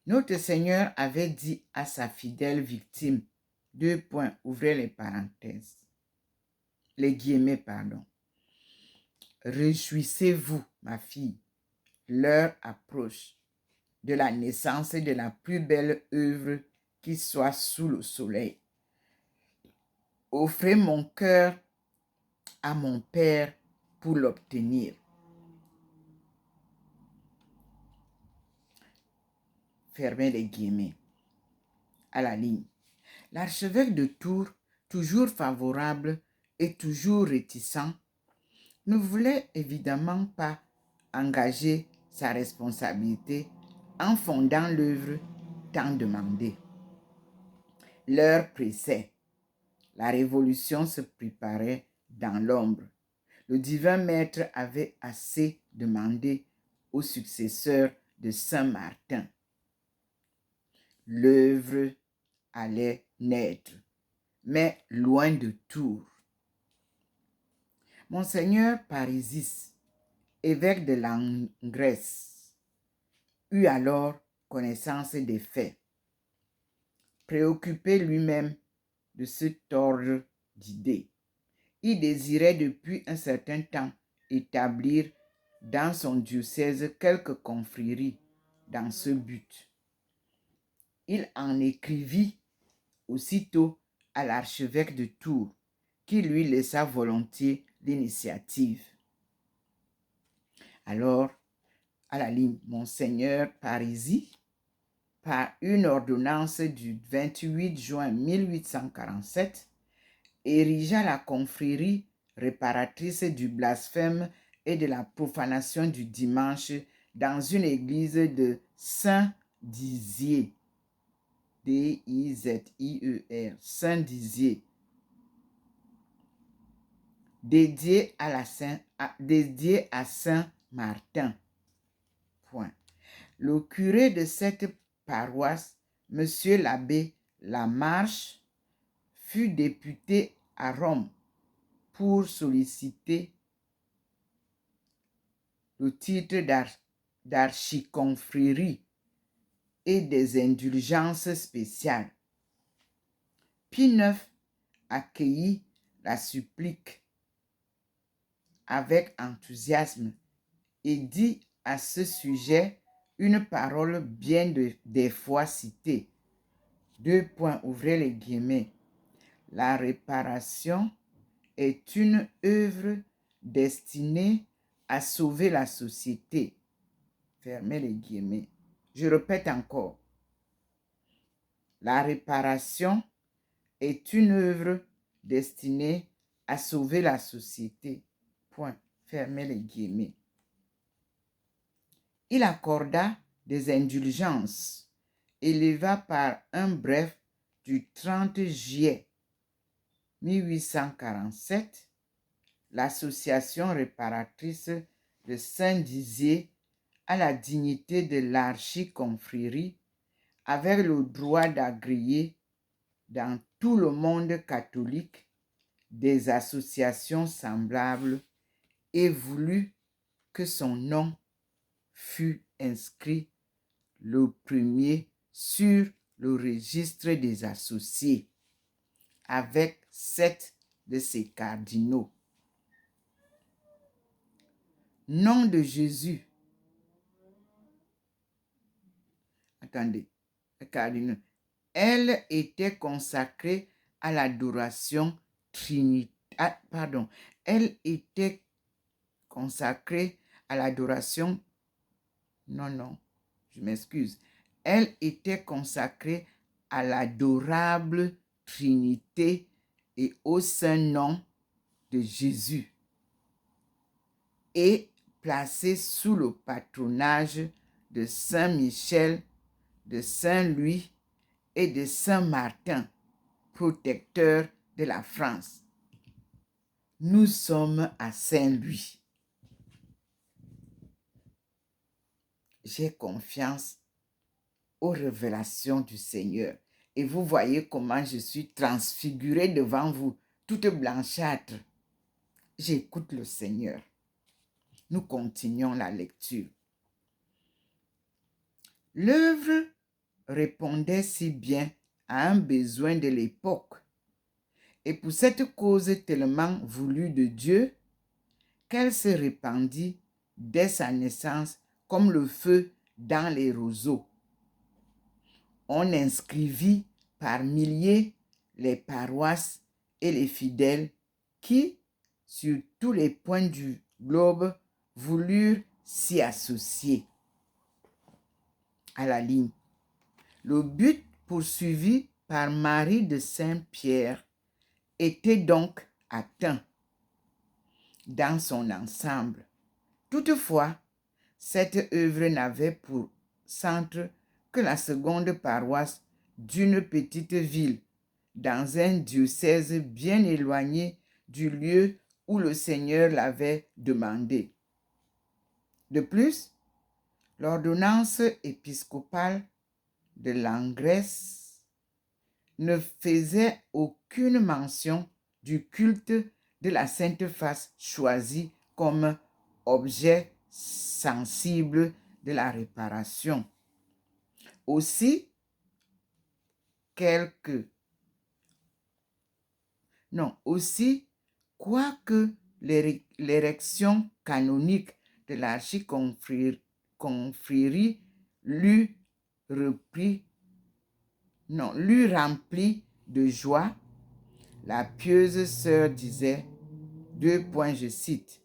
notre Seigneur avait dit à sa fidèle victime, ouvrez les parenthèses, les guillemets, pardon. Réjouissez-vous, ma fille, l'heure approche de la naissance de la plus belle œuvre qui soit sous le soleil. Offrez mon cœur à mon Père pour l'obtenir. Fermez les guillemets. À la ligne. L'archevêque de Tours, toujours favorable et toujours réticent, ne voulait évidemment pas engager sa responsabilité en fondant l'œuvre tant demandée. L'heure pressait. La révolution se préparait dans l'ombre. Le divin maître avait assez demandé au successeur de Saint-Martin. L'œuvre allait naître, mais loin de Tours. Monseigneur Parisis, évêque de Langres, eut alors connaissance des faits. Préoccupé lui-même de cet ordre d'idées, il désirait depuis un certain temps établir dans son diocèse quelques confréries dans ce but. Il en écrivit aussitôt à l'archevêque de Tours, qui lui laissa volontiers l'initiative. Alors, à la ligne, Monseigneur Parisis, par une ordonnance du 28 juin 1847, érigea la confrérie réparatrice du blasphème et de la profanation du dimanche dans une église de Saint-Dizier, D-I-Z-I-E-R, Saint-Dizier, dédié à Saint-Martin. Point. Le curé de cette paroisse, monsieur l'abbé Lamarche, fut député à Rome pour solliciter le titre d'archiconfrérie et des indulgences spéciales. Pie IX accueillit la supplique avec enthousiasme et dit à ce sujet une parole bien des fois citée. Ouvrez les guillemets. La réparation est une œuvre destinée à sauver la société. Fermez les guillemets. Je répète encore. La réparation est une œuvre destinée à sauver la société. Point. Fermez les guillemets. Il accorda des indulgences, éleva par un bref du 30 juillet 1847 l'association réparatrice de Saint-Dizier à la dignité de l'archiconfrérie avec le droit d'agréer dans tout le monde catholique des associations semblables et voulut que son nom fût inscrit le premier sur le registre des associés avec 7 de ses cardinaux. Nom de Jésus. Attendez, cardinaux. Elle était consacrée à l'adoration trinitaire. Elle était consacrée à l'adoration. Non, je m'excuse. Elle était consacrée à l'adorable Trinité et au Saint-Nom de Jésus et placée sous le patronage de Saint Michel, de Saint Louis et de Saint Martin, protecteur de la France. Nous sommes à Saint-Louis. J'ai confiance aux révélations du Seigneur. Et vous voyez comment je suis transfigurée devant vous, toute blanchâtre. J'écoute le Seigneur. Nous continuons la lecture. L'œuvre répondait si bien à un besoin de l'époque et pour cette cause tellement voulue de Dieu qu'elle se répandit dès sa naissance comme le feu dans les roseaux. On inscrivit par milliers les paroisses et les fidèles qui, sur tous les points du globe, voulurent s'y associer. À la ligne. Le but poursuivi par Marie de Saint-Pierre était donc atteint dans son ensemble. Toutefois, cette œuvre n'avait pour centre que la seconde paroisse d'une petite ville, dans un diocèse bien éloigné du lieu où le Seigneur l'avait demandé. De plus, l'ordonnance épiscopale de Langres ne faisait aucune mention du culte de la Sainte Face choisie comme objet sensible de la réparation. Aussi, quoique l'érection canonique de l'archiconfrérie l'eût rempli de joie, la pieuse sœur disait, je cite,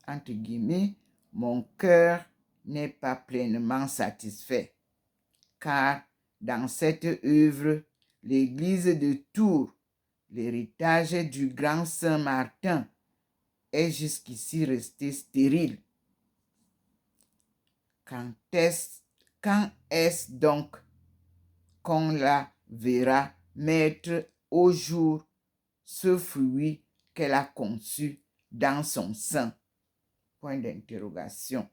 entre guillemets, « Mon cœur n'est pas pleinement satisfait, car dans cette œuvre, l'église de Tours, l'héritage du grand Saint Martin, est jusqu'ici resté stérile. Quand est-ce donc qu'on la verra mettre au jour ce fruit qu'elle a conçu dans son sein? » Point d'interrogation.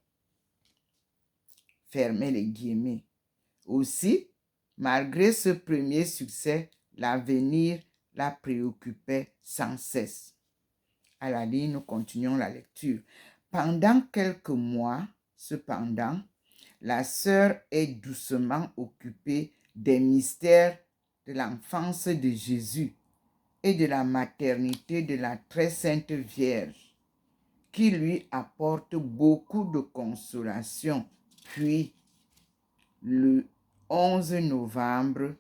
Fermez les guillemets. Aussi, malgré ce premier succès, l'avenir la préoccupait sans cesse. À la ligne, nous continuons la lecture. Pendant quelques mois, cependant, la sœur est doucement occupée des mystères de l'enfance de Jésus et de la maternité de la très sainte Vierge, qui lui apporte beaucoup de consolation. Puis, le 11 novembre,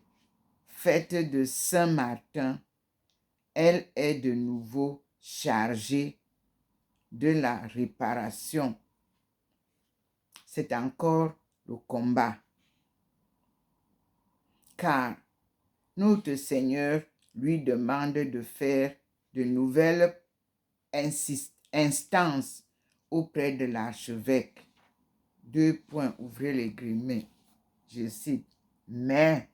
fête de Saint-Martin, elle est de nouveau chargée de la réparation. C'est encore le combat. Car notre Seigneur lui demande de faire de nouvelles instances auprès de l'archevêque. Ouvrez les guillemets. Je cite, « Mais,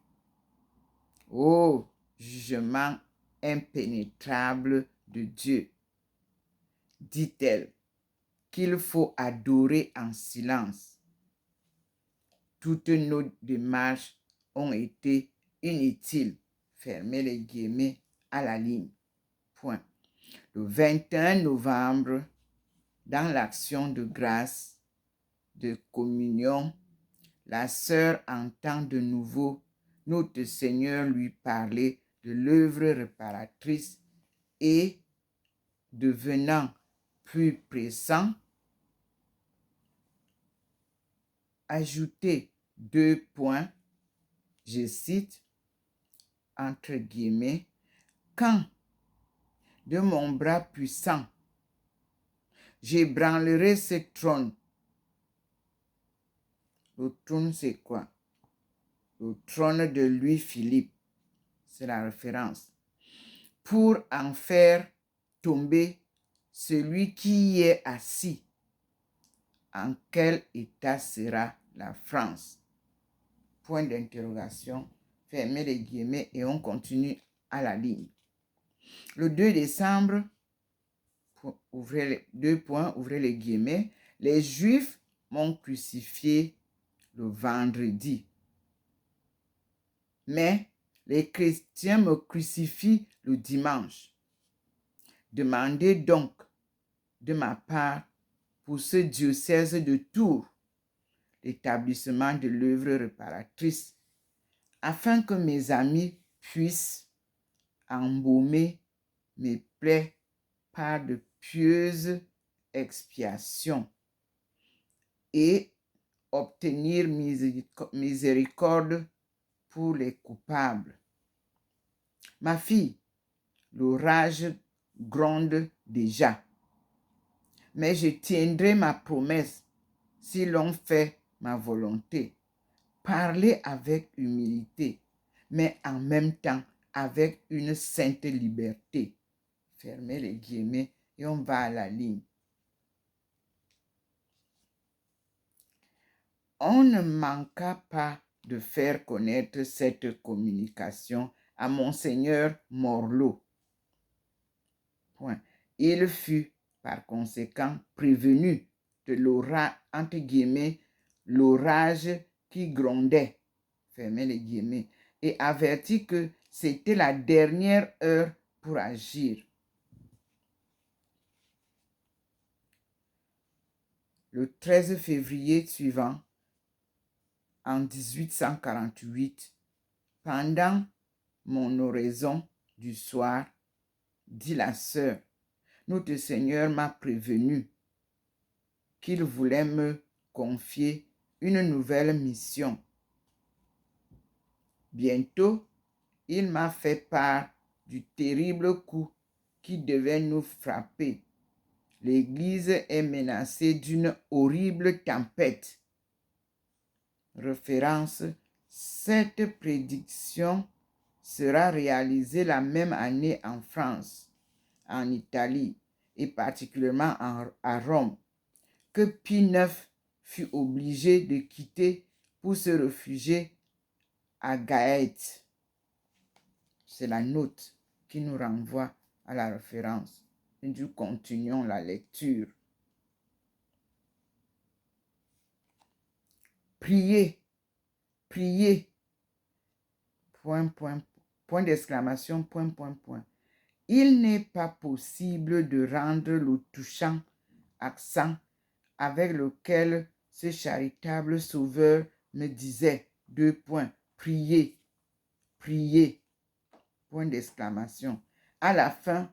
ô jugement impénétrable de Dieu, dit-elle, qu'il faut adorer en silence. Toutes nos démarches ont été inutiles. » Fermez les guillemets à la ligne. Point. Le 21 novembre, dans l'action de grâce, de communion la sœur entend de nouveau notre Seigneur lui parler de l'œuvre réparatrice et, devenant plus pressant, ajouter 2 points, je cite, entre guillemets, quand de mon bras puissant, j'ébranlerai ce trône. Le trône, c'est quoi? Le trône de Louis-Philippe, c'est la référence. Pour en faire tomber celui qui y est assis. En quel état sera la France? Point d'interrogation, fermez les guillemets et on continue à la ligne. Le 2 décembre, ouvrez les 2 points, ouvrez les guillemets, les Juifs m'ont crucifié le vendredi. Mais les chrétiens me crucifient le dimanche. Demandez donc de ma part pour ce diocèse de Tours l'établissement de l'œuvre réparatrice afin que mes amis puissent embaumer mes plaies par de pieuses expiations et obtenir miséricorde pour les coupables. Ma fille, l'orage gronde déjà, mais je tiendrai ma promesse si l'on fait ma volonté. Parlez avec humilité, mais en même temps avec une sainte liberté. Fermez les guillemets et on va à la ligne. On ne manqua pas de faire connaître cette communication à Monseigneur Morlot. Point. Il fut par conséquent prévenu de l'orage, entre guillemets, l'orage qui grondait, fermez les guillemets, et averti que c'était la dernière heure pour agir. Le 13 février suivant, en 1848, pendant mon oraison du soir, dit la sœur, notre Seigneur m'a prévenu qu'il voulait me confier une nouvelle mission. Bientôt, il m'a fait part du terrible coup qui devait nous frapper. L'Église est menacée d'une horrible tempête. Référence, cette prédiction sera réalisée la même année en France, en Italie et particulièrement à Rome, que Pie IX fut obligé de quitter pour se réfugier à Gaète. C'est la note qui nous renvoie à la référence. Et nous continuons la lecture. Priez, priez, point d'exclamation, point. Il n'est pas possible de rendre le touchant accent avec lequel ce charitable sauveur me disait, priez, priez, point d'exclamation. À la fin,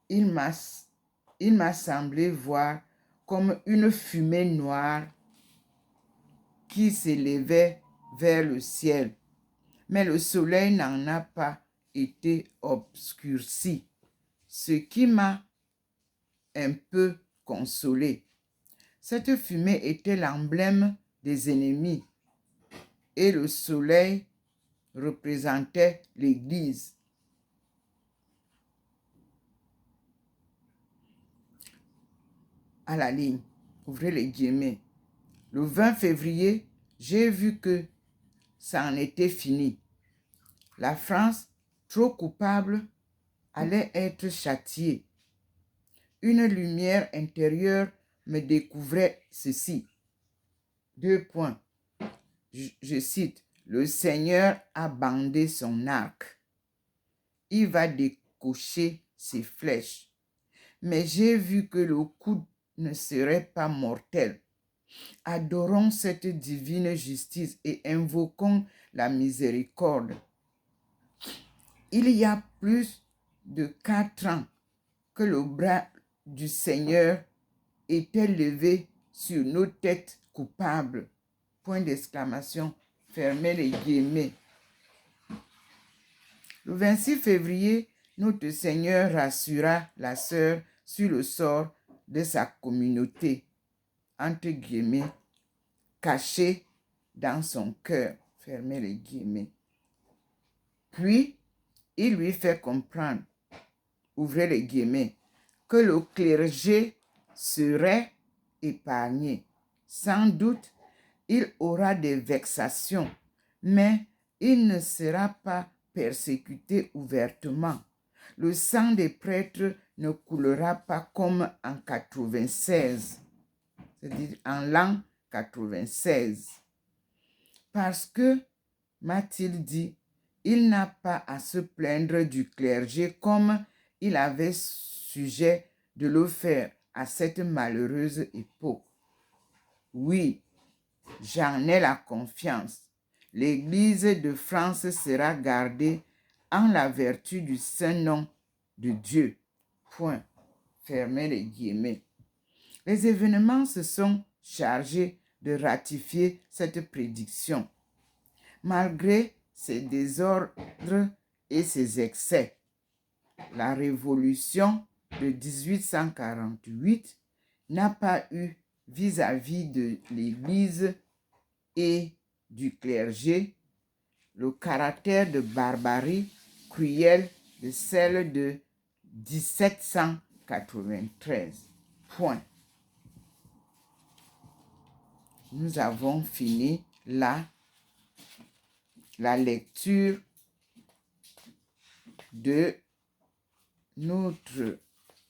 il m'a semblé voir comme une fumée noire qui s'élevait vers le ciel. Mais le soleil n'en a pas été obscurci, ce qui m'a un peu consolé. Cette fumée était l'emblème des ennemis et le soleil représentait l'Église. À la ligne, ouvrez les guillemets. Le 20 février, j'ai vu que ça en était fini. La France, trop coupable, allait être châtiée. Une lumière intérieure me découvrait ceci. Je cite, le Seigneur a bandé son arc. Il va décocher ses flèches. Mais j'ai vu que le coup ne serait pas mortel. Adorons cette divine justice et invoquons la miséricorde. Il y a plus de 4 ans que le bras du Seigneur était levé sur nos têtes coupables. Point d'exclamation, fermez les guillemets. Le 26 février, notre Seigneur rassura la sœur sur le sort de sa communauté, entre guillemets, cachée dans son cœur, fermez les guillemets. Puis, il lui fait comprendre, ouvrez les guillemets, que le clergé serait épargné. Sans doute, il aura des vexations, mais il ne sera pas persécuté ouvertement. Le sang des prêtres ne coulera pas comme en 96, c'est-à-dire en l'an 96. Parce que, m'a-t-il dit, il n'a pas à se plaindre du clergé comme il avait sujet de le faire à cette malheureuse époque. Oui, j'en ai la confiance. L'Église de France sera gardée en la vertu du saint nom de Dieu. Point. Fermez les guillemets. Les événements se sont chargés de ratifier cette prédiction. Malgré ses désordres et ses excès, la révolution de 1848 n'a pas eu vis-à-vis de l'Église et du clergé le caractère de barbarie cruelle de celle de 1793. Point. Nous avons fini là la lecture de notre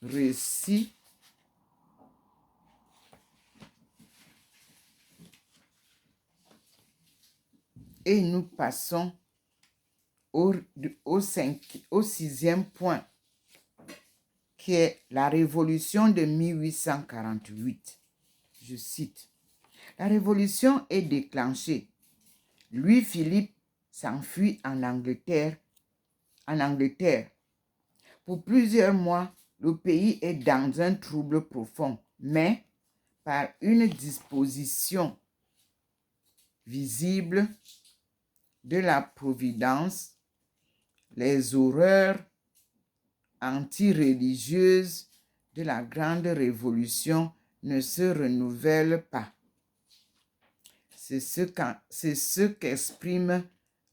récit et nous passons au 6e point, qui est la révolution de 1848. Je cite, « La révolution est déclenchée. Louis-Philippe s'enfuit en Angleterre. Pour plusieurs mois, le pays est dans un trouble profond, mais par une disposition visible de la Providence, les horreurs anti-religieuses de la Grande Révolution ne se renouvellent pas. C'est ce qu'exprime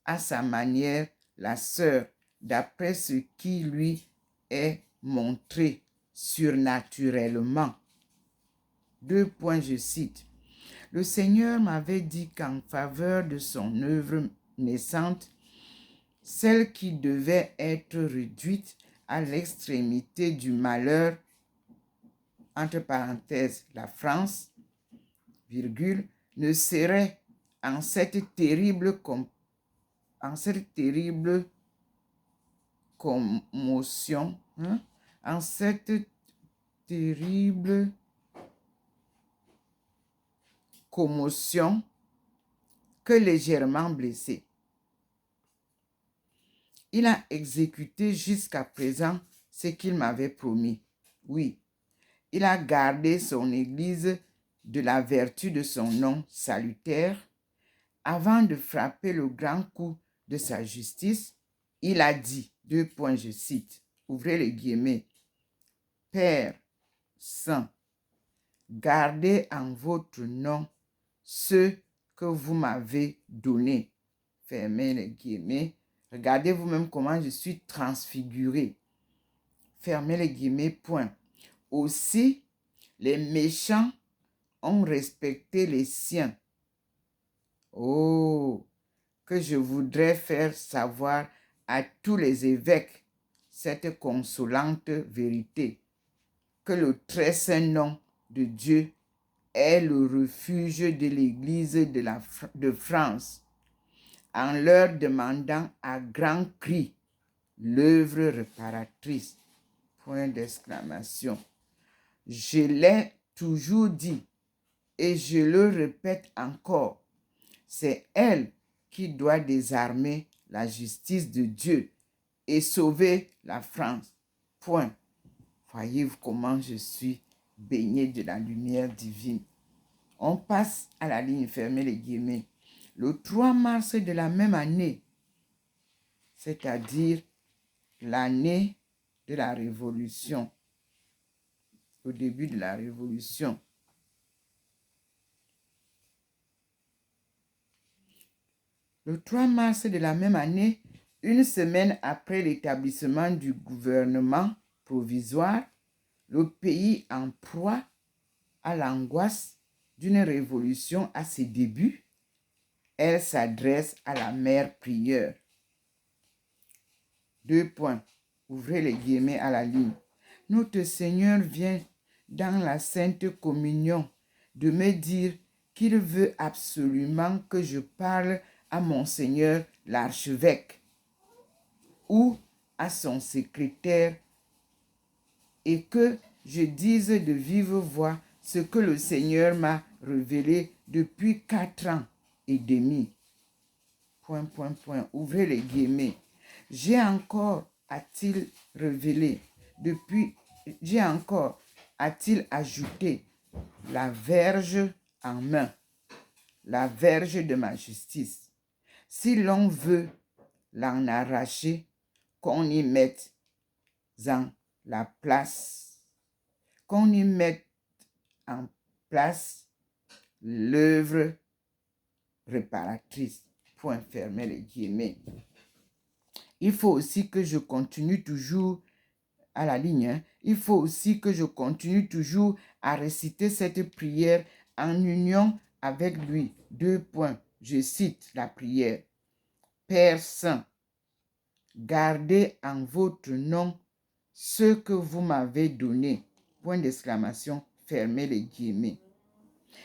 à sa manière la sœur, d'après ce qui lui est montré surnaturellement. 2 points, je cite. Le Seigneur m'avait dit qu'en faveur de son œuvre naissante, celle qui devait être réduite à l'extrémité du malheur, entre parenthèses, la France, virgule, ne serait en cette terrible commotion, en cette terrible commotion que légèrement blessé. Il a exécuté jusqu'à présent ce qu'il m'avait promis. Oui, il a gardé son Église de la vertu de son nom salutaire. Avant de frapper le grand coup de sa justice, il a dit, 2 points, je cite, ouvrez les guillemets, « Père saint, gardez en votre nom ceux que vous m'avez donnés. » Fermez les guillemets. Regardez vous-même comment je suis transfiguré. Fermez les guillemets, point. Aussi, les méchants ont respecté les siens. Oh, que je voudrais faire savoir à tous les évêques cette consolante vérité, que le très saint nom de Dieu est le refuge de l'Église de France, en leur demandant à grands cris l'œuvre réparatrice. Point d'exclamation. Je l'ai toujours dit, Et je le répète encore, c'est elle qui doit désarmer la justice de Dieu et sauver la France. Point. Voyez-vous comment je suis baigné de la lumière divine. On passe à la ligne, fermez les guillemets. Le 3 mars de la même année, c'est-à-dire l'année de la Révolution, au début de la Révolution, le 3 mars de la même année, une semaine après l'établissement du gouvernement provisoire, le pays en proie à l'angoisse d'une révolution à ses débuts, elle s'adresse à la mère prieure. 2 points. Ouvrez les guillemets à la ligne. Notre Seigneur vient dans la Sainte Communion de me dire qu'il veut absolument que je parle à Monseigneur l'archevêque ou à son secrétaire et que je dise de vive voix ce que le Seigneur m'a révélé depuis 4 ans et demi. Ouvrez les guillemets. J'ai encore, a-t-il révélé, j'ai encore, a-t-il ajouté, la verge en main, la verge de ma justice. Si l'on veut l'en arracher, qu'on y mette en la place, qu'on y mette en place l'œuvre réparatrice. Point fermé les guillemets. Il faut aussi que je continue toujours à la ligne. Il faut aussi que je continue toujours à réciter cette prière en union avec lui. 2 points. Je cite la prière. Père Saint, gardez en votre nom ce que vous m'avez donné. Point d'exclamation, fermez les guillemets.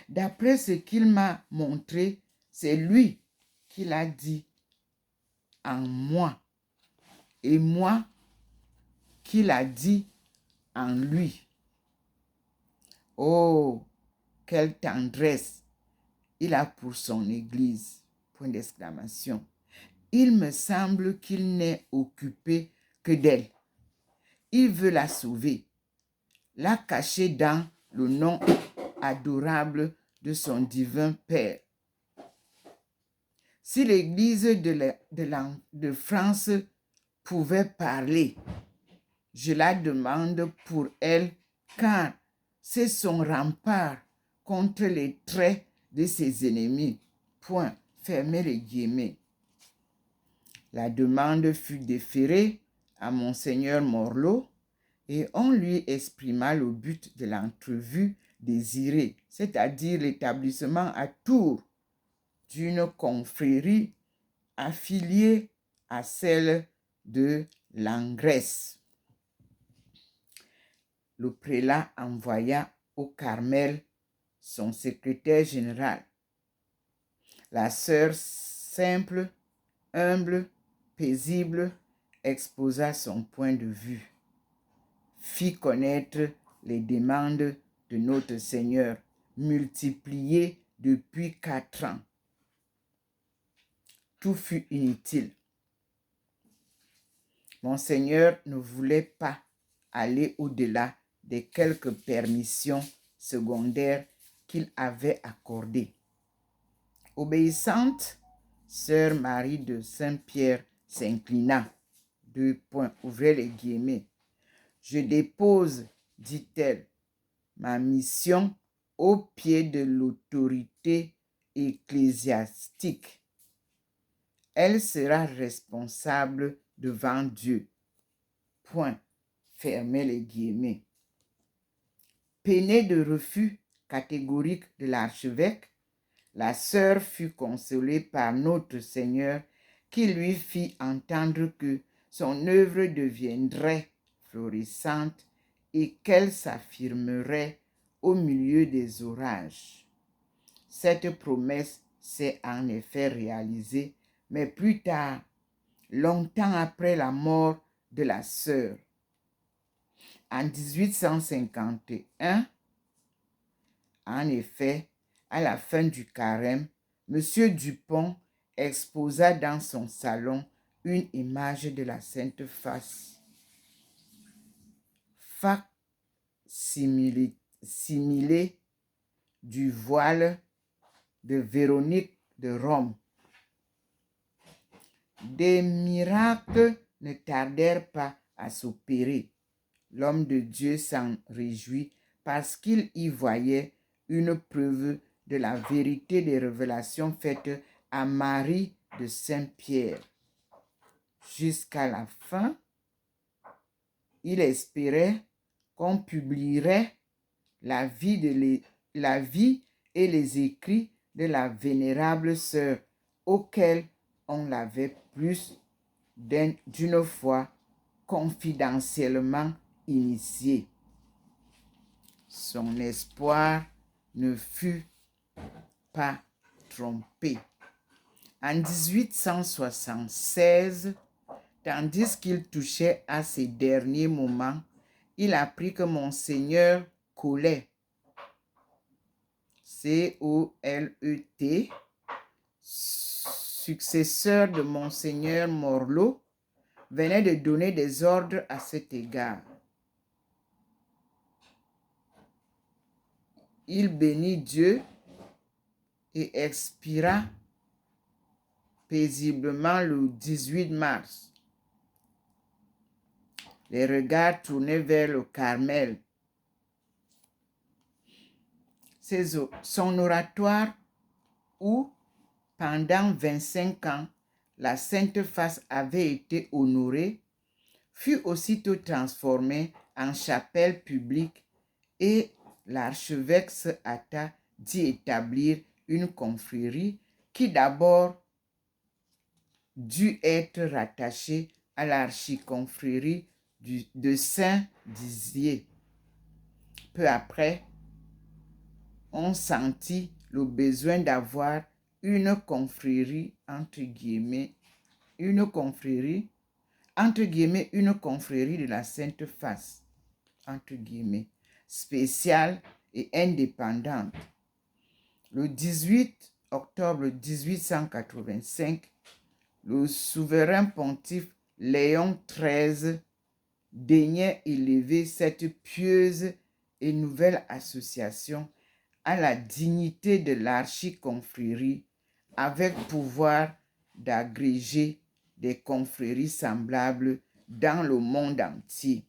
D'après ce qu'il m'a montré, c'est lui qui l'a dit en moi et moi qui l'a dit en lui. Oh, quelle tendresse il a pour son Église. Point d'exclamation. Il me semble qu'il n'est occupé que d'elle. Il veut la sauver, la cacher dans le nom adorable de son divin Père. Si l'Église de France pouvait parler, je la demande pour elle, car c'est son rempart contre les traits de ses ennemis. Point. Fermez les guillemets. La demande fut déférée à Monseigneur Morlot et on lui exprima le but de l'entrevue désirée, c'est-à-dire l'établissement à Tours d'une confrérie affiliée à celle de Langresse. Le prélat envoya au Carmel son secrétaire général. La sœur simple, humble, paisible, exposa son point de vue, fit connaître les demandes de notre Seigneur, multipliées depuis 4 ans. Tout fut inutile. Monseigneur ne voulait pas aller au-delà des quelques permissions secondaires qu'il avait accordées. Obéissante, sœur Marie de Saint-Pierre s'inclina. 2 points, ouvrez les guillemets. Je dépose, dit-elle, ma mission au pied de l'autorité ecclésiastique. Elle sera responsable devant Dieu. Point. Fermez les guillemets. Peinée de refus catégorique de l'archevêque, la sœur fut consolée par notre Seigneur qui lui fit entendre que son œuvre deviendrait florissante et qu'elle s'affirmerait au milieu des orages. Cette promesse s'est en effet réalisée, mais plus tard, longtemps après la mort de la sœur. En 1851, en effet, à la fin du carême, M. Dupont exposa dans son salon une image de la Sainte Face, similé du voile de Véronique de Rome. Des miracles ne tardèrent pas à s'opérer. L'homme de Dieu s'en réjouit parce qu'il y voyait une preuve de la vérité des révélations faites à Marie de Saint-Pierre. Jusqu'à la fin, il espérait qu'on publierait la vie et les écrits de la vénérable sœur auxquels on l'avait plus d'une fois confidentiellement initié. Son espoir ne fut pas trompé. En 1876, tandis qu'il touchait à ses derniers moments, il apprit que Monseigneur Colet, C-O-L-E-T, successeur de Monseigneur Morlot, venait de donner des ordres à cet égard. Il bénit Dieu et expira paisiblement le 18 mars. Les regards tournés vers le Carmel. Son oratoire où, pendant 25 ans, la Sainte Face avait été honorée, fut aussitôt transformé en chapelle publique et l'archevêque se hâta d'y établir une confrérie qui d'abord dut être rattachée à l'archiconfrérie de Saint-Dizier. Peu après, on sentit le besoin d'avoir une confrérie, entre guillemets, une confrérie de la Sainte Face, entre guillemets, spéciale et indépendante. Le 18 octobre 1885, le souverain pontife Léon XIII daignait élever cette pieuse et nouvelle association à la dignité de l'archiconfrérie, avec pouvoir d'agréger des confréries semblables dans le monde entier.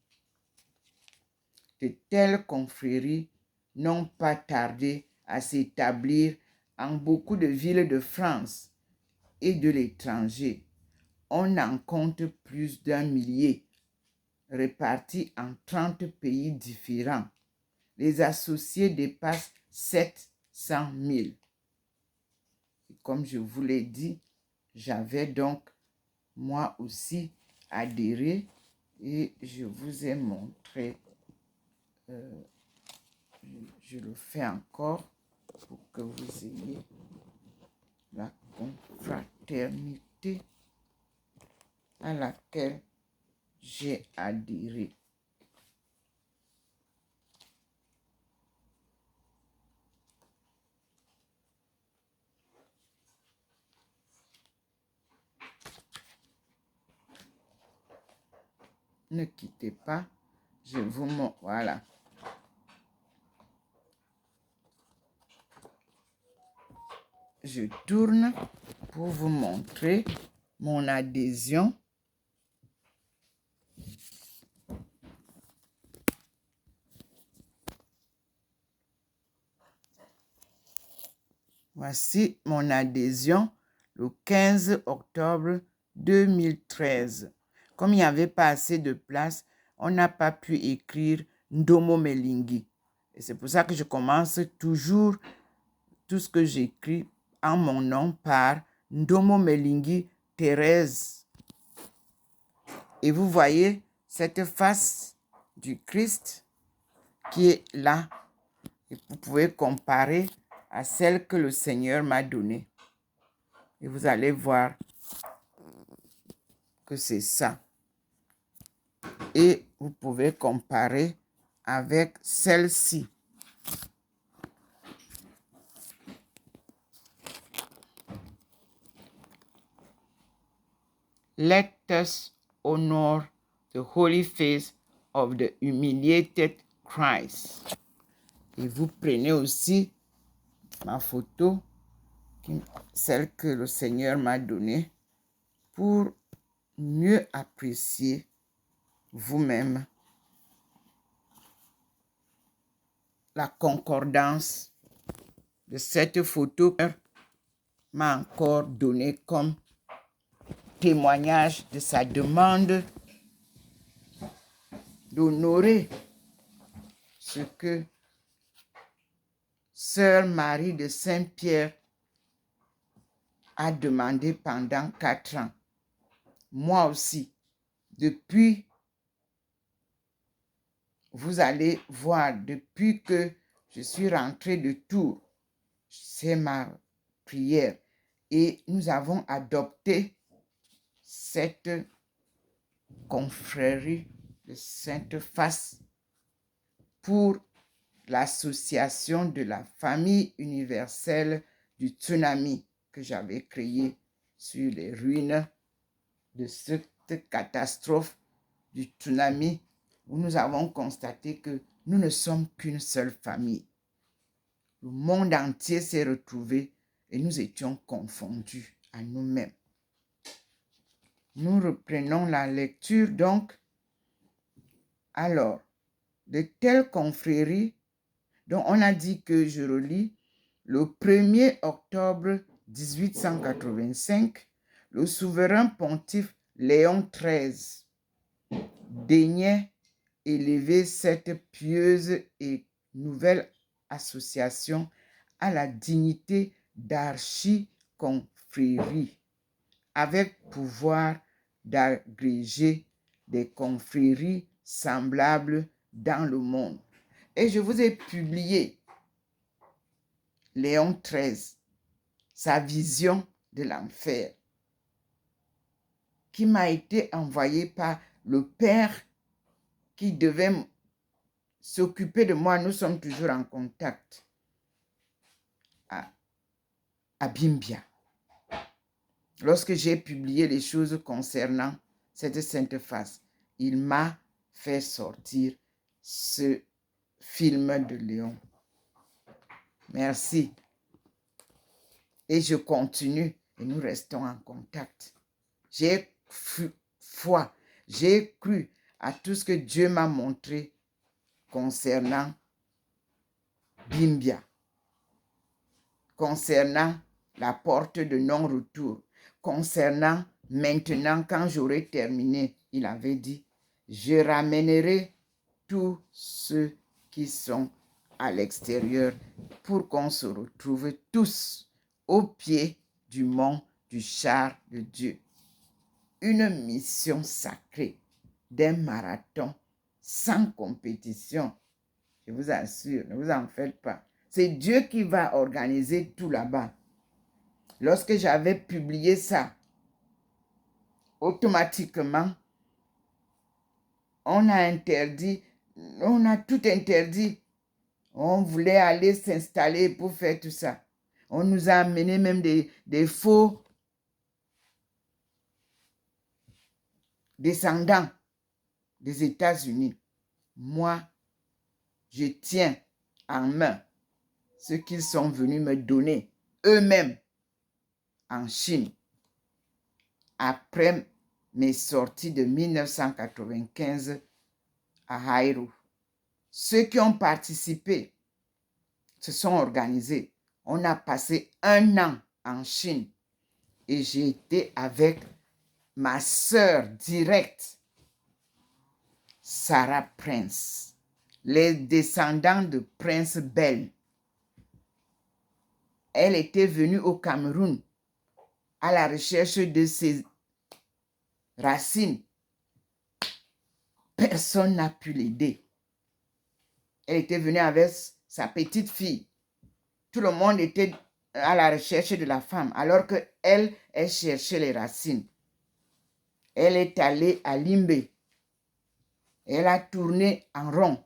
De telles confréries n'ont pas tardé à s'établir en beaucoup de villes de France et de l'étranger. On en compte plus d'1 millier, répartis en 30 pays différents. Les associés dépassent 700 000. Et comme je vous l'ai dit, j'avais donc moi aussi adhéré et je vous ai montré, je le fais encore pour que vous ayez la confraternité à laquelle j'ai adhéré. Ne quittez pas, je vous montre, voilà. Je tourne pour vous montrer mon adhésion. Voici mon adhésion le 15 octobre 2013. Comme il n'y avait pas assez de place, on n'a pas pu écrire Ndomo Melingi. Et c'est pour ça que je commence toujours tout ce que j'écris en mon nom par Ndomo Melingi Thérèse. Et vous voyez cette face du Christ qui est là. Et vous pouvez comparer à celle que le Seigneur m'a donnée. Et vous allez voir que c'est ça. Et vous pouvez comparer avec celle-ci. let us honor the holy face of the humiliated Christ. Et vous prenez aussi ma photo, celle que le Seigneur m'a donnée, pour mieux apprécier vous-même la concordance de cette photo m'a encore donné comme témoignage de sa demande d'honorer ce que Sœur Marie de Saint-Pierre a demandé pendant 4 ans. Moi aussi, depuis, vous allez voir, depuis que je suis rentrée de Tours, c'est ma prière. Et nous avons adopté cette confrérie de Sainte Face pour l'association de la famille universelle du tsunami que j'avais créée sur les ruines de cette catastrophe du tsunami, où nous avons constaté que nous ne sommes qu'une seule famille. Le monde entier s'est retrouvé et nous étions confondus à nous-mêmes. Nous reprenons la lecture donc. Alors, de telles confréries, dont on a dit que je relis, le 1er octobre 1885, le souverain pontife Léon XIII daignait élever cette pieuse et nouvelle association à la dignité d'archiconfrérie, avec pouvoir d'agréger des confréries semblables dans le monde. Et je vous ai publié Léon XIII, sa vision de l'enfer, qui m'a été envoyé par le père qui devait s'occuper de moi. Nous sommes toujours en contact à Bimbia. Lorsque j'ai publié les choses concernant cette Sainte Face, il m'a fait sortir ce film de Léon. Merci. Et je continue et nous restons en contact. J'ai foi, j'ai cru à tout ce que Dieu m'a montré concernant Bimbia, concernant la porte de non-retour, concernant maintenant quand j'aurai terminé, il avait dit, je ramènerai tous ceux qui sont à l'extérieur pour qu'on se retrouve tous au pied du mont du char de Dieu. Une mission sacrée d'un marathon sans compétition. Je vous assure, ne vous en faites pas. C'est Dieu qui va organiser tout là-bas. Lorsque j'avais publié ça, automatiquement, on a tout interdit. On voulait aller s'installer pour faire tout ça. On nous a amené même des faux descendants des États-Unis. Moi, je tiens en main ce qu'ils sont venus me donner eux-mêmes en Chine après mes sorties de 1995 à Hairu. Ceux qui ont participé se sont organisés. On a passé 1 an en Chine et j'ai été avec ma sœur directe, Sarah Prince, les descendants de Prince Bell. Elle était venue au Cameroun à la recherche de ses racines. Personne n'a pu l'aider. Elle était venue avec sa petite fille. Tout le monde était à la recherche de la femme, alors qu'elle, elle cherchait les racines. Elle est allée à Limbe. Elle a tourné en rond.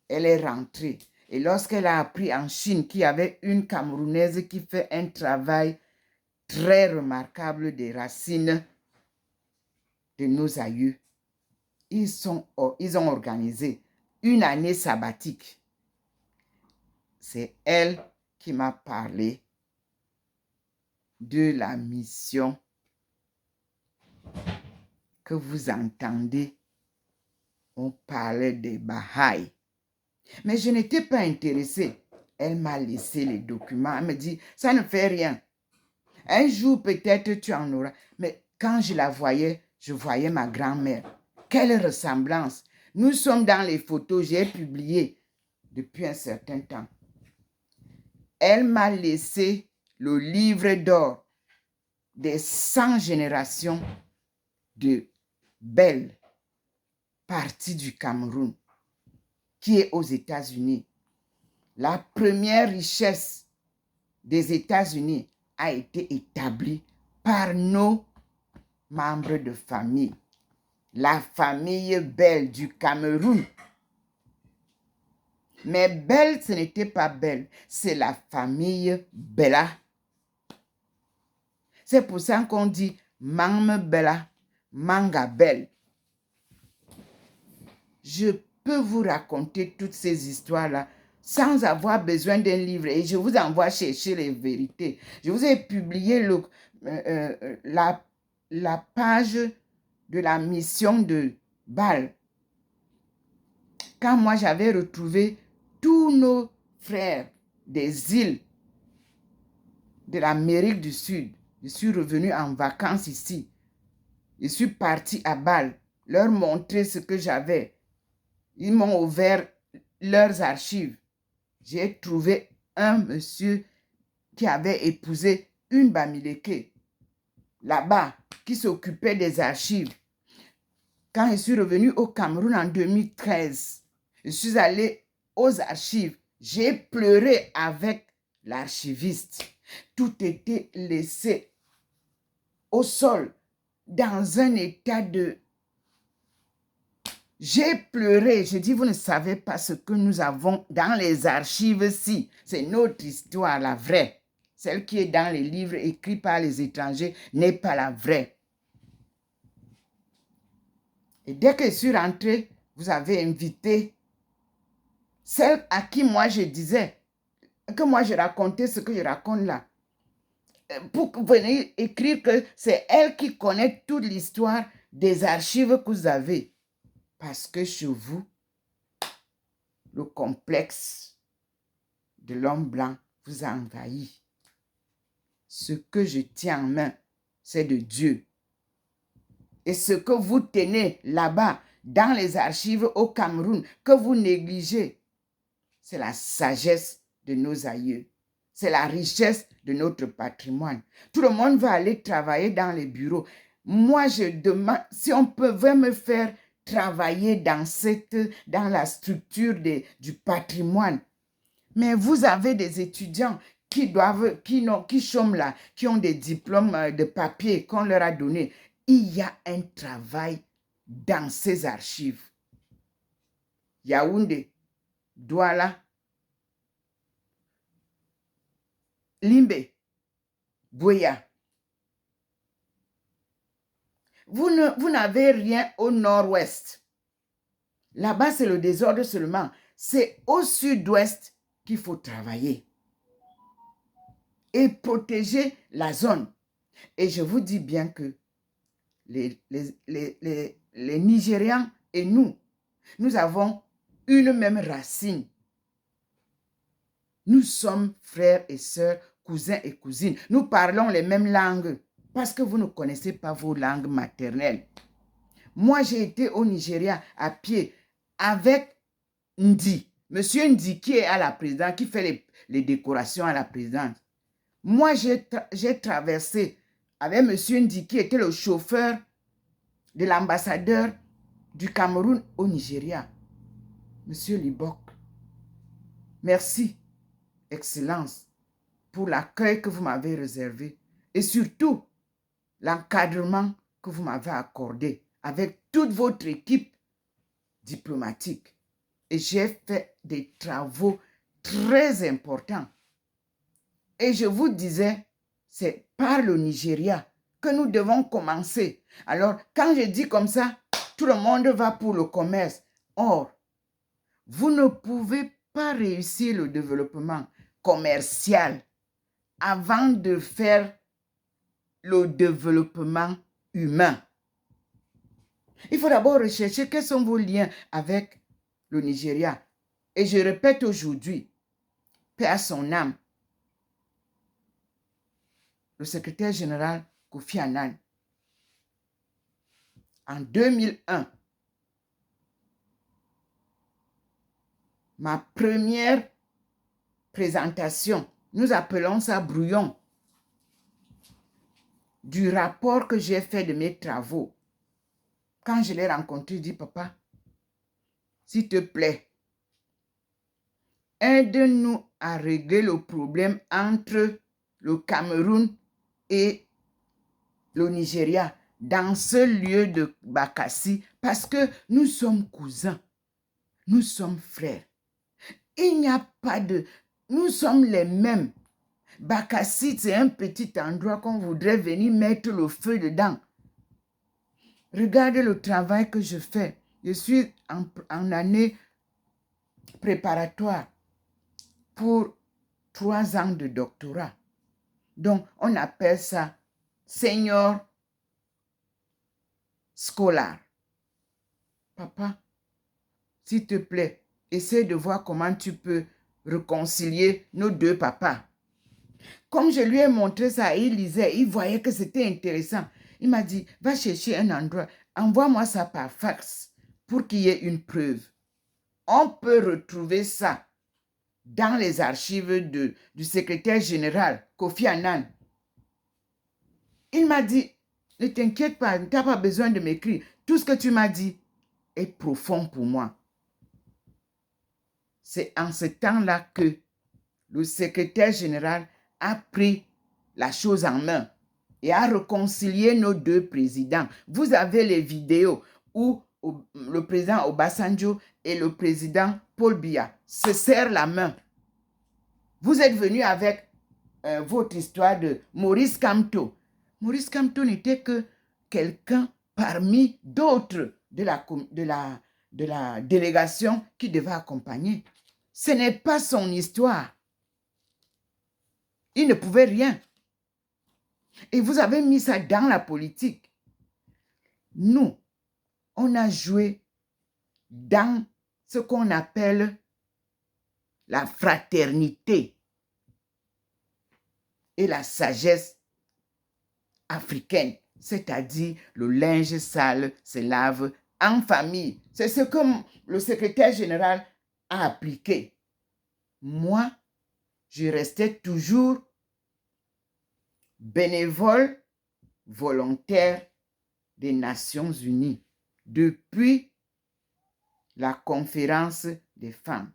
Elle est rentrée. Et lorsqu'elle a appris en Chine qu'il y avait une Camerounaise qui fait un travail très remarquable des racines, de nos aïeux, ils ont organisé une année sabbatique. C'est elle qui m'a parlé de la mission que vous entendez. On parlait des Baha'i. Mais je n'étais pas intéressée. Elle m'a laissé les documents. Elle me dit, ça ne fait rien. Un jour, peut-être, tu en auras. Mais quand je la voyais, je voyais ma grand-mère. Quelle ressemblance. Nous sommes dans les photos, j'ai publié depuis un certain temps. Elle m'a laissé le livre d'or des 100 générations de belles parties du Cameroun qui est aux États-Unis. La première richesse des États-Unis a été établie par nos membres de famille. La famille Bell du Cameroun. Mais Bell, ce n'était pas Bell, c'est la famille Bella. C'est pour ça qu'on dit Mam Bella, Manga Bell. Je peux vous raconter toutes ces histoires-là sans avoir besoin d'un livre et je vous envoie chercher les vérités. Je vous ai publié la page de la mission de Bâle. Quand moi j'avais retrouvé tous nos frères des îles de l'Amérique du Sud, je suis revenu en vacances ici. Je suis parti à Bâle, leur montrer ce que j'avais. Ils m'ont ouvert leurs archives. J'ai trouvé un monsieur qui avait épousé une Bamileke là-bas, qui s'occupait des archives. Quand je suis revenu au Cameroun en 2013, je suis allé aux archives. J'ai pleuré avec l'archiviste. Tout était laissé au sol dans un état de... J'ai pleuré. Je dis, vous ne savez pas ce que nous avons dans les archives-ci. C'est notre histoire, la vraie. Celle qui est dans les livres écrits par les étrangers n'est pas la vraie. Et dès que je suis rentrée, vous avez invité celle à qui moi je disais, que moi je racontais ce que je raconte là. Pour venir écrire que c'est elle qui connaît toute l'histoire des archives que vous avez. Parce que chez vous, le complexe de l'homme blanc vous a envahi. Ce que je tiens en main, c'est de Dieu. Et ce que vous tenez là-bas, dans les archives au Cameroun, que vous négligez, c'est la sagesse de nos aïeux. C'est la richesse de notre patrimoine. Tout le monde va aller travailler dans les bureaux. Moi, je demande si on pouvait me faire travailler dans la structure du patrimoine. Mais vous avez des étudiants qui chôment là, qui ont des diplômes de papier qu'on leur a donné. Il y a un travail dans ces archives. Yaoundé, Douala, Limbe, Boya. Vous n'avez rien au nord-ouest. Là-bas, c'est le désordre seulement. C'est au sud-ouest qu'il faut travailler et protéger la zone. Et je vous dis bien que les Nigérians et nous avons une même racine. Nous sommes frères et sœurs, cousins et cousines. Nous parlons les mêmes langues parce que vous ne connaissez pas vos langues maternelles. Moi, j'ai été au Nigeria à pied avec Ndi. Monsieur Ndi qui est à la présidence, qui fait les décorations à la présidence. Moi, j'ai traversé avec monsieur Ndi qui était le chauffeur de l'ambassadeur du Cameroun au Nigeria. Monsieur Libok, merci, Excellence, pour l'accueil que vous m'avez réservé et surtout l'encadrement que vous m'avez accordé avec toute votre équipe diplomatique. Et j'ai fait des travaux très importants. Et je vous disais, c'est par le Nigeria que nous devons commencer. Alors, quand je dis comme ça, tout le monde va pour le commerce. Or, vous ne pouvez pas réussir le développement commercial avant de faire le développement humain. Il faut d'abord rechercher quels sont vos liens avec le Nigeria. Et je répète aujourd'hui, paix à son âme, le secrétaire général Kofi Annan, en 2001, ma première présentation, nous appelons ça brouillon, du rapport que j'ai fait de mes travaux. Quand je l'ai rencontré, je dis, papa, s'il te plaît, aide-nous à régler le problème entre le Cameroun et le Nigeria dans ce lieu de Bakassi parce que nous sommes cousins, nous sommes frères. Il n'y a pas de... Nous sommes les mêmes. Bakassi, c'est un petit endroit qu'on voudrait venir mettre le feu dedans. Regardez le travail que je fais. Je suis en année préparatoire pour 3 ans de doctorat. Donc, on appelle ça senior scholar. Papa, s'il te plaît, essaie de voir comment tu peux réconcilier nos deux papas. Comme je lui ai montré ça, il lisait, il voyait que c'était intéressant. Il m'a dit, va chercher un endroit, envoie-moi ça par fax pour qu'il y ait une preuve. On peut retrouver ça dans les archives du secrétaire général, Kofi Annan. Il m'a dit, ne t'inquiète pas, tu n'as pas besoin de m'écrire. Tout ce que tu m'as dit est profond pour moi. C'est en ce temps-là que le secrétaire général a pris la chose en main et a réconcilié nos deux présidents. Vous avez les vidéos où le président Obasanjo et le président Paul Biya se serrent la main. Vous êtes venu avec votre histoire de Maurice Kamto. Maurice Kamto n'était que quelqu'un parmi d'autres de la délégation qui devait accompagner. Ce n'est pas son histoire. Il ne pouvait rien. Et vous avez mis ça dans la politique. Nous, on a joué dans ce qu'on appelle la fraternité et la sagesse africaine, c'est-à-dire le linge sale se lave en famille. C'est ce que le secrétaire général a appliqué. Moi, je restais toujours bénévole volontaire des Nations Unies depuis la conférence des femmes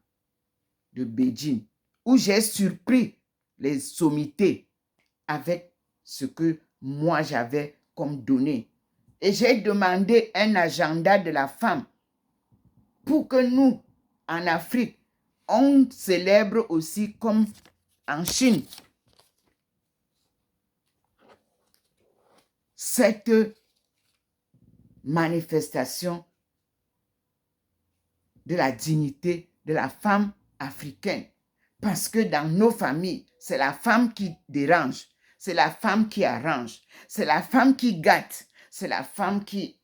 de Beijing, où j'ai surpris les sommités avec ce que moi j'avais comme donné. Et j'ai demandé un agenda de la femme pour que nous, en Afrique, on célèbre aussi comme en Chine cette manifestation de la dignité de la femme africaine. Parce que dans nos familles, c'est la femme qui dérange, c'est la femme qui arrange, c'est la femme qui gâte, c'est la femme qui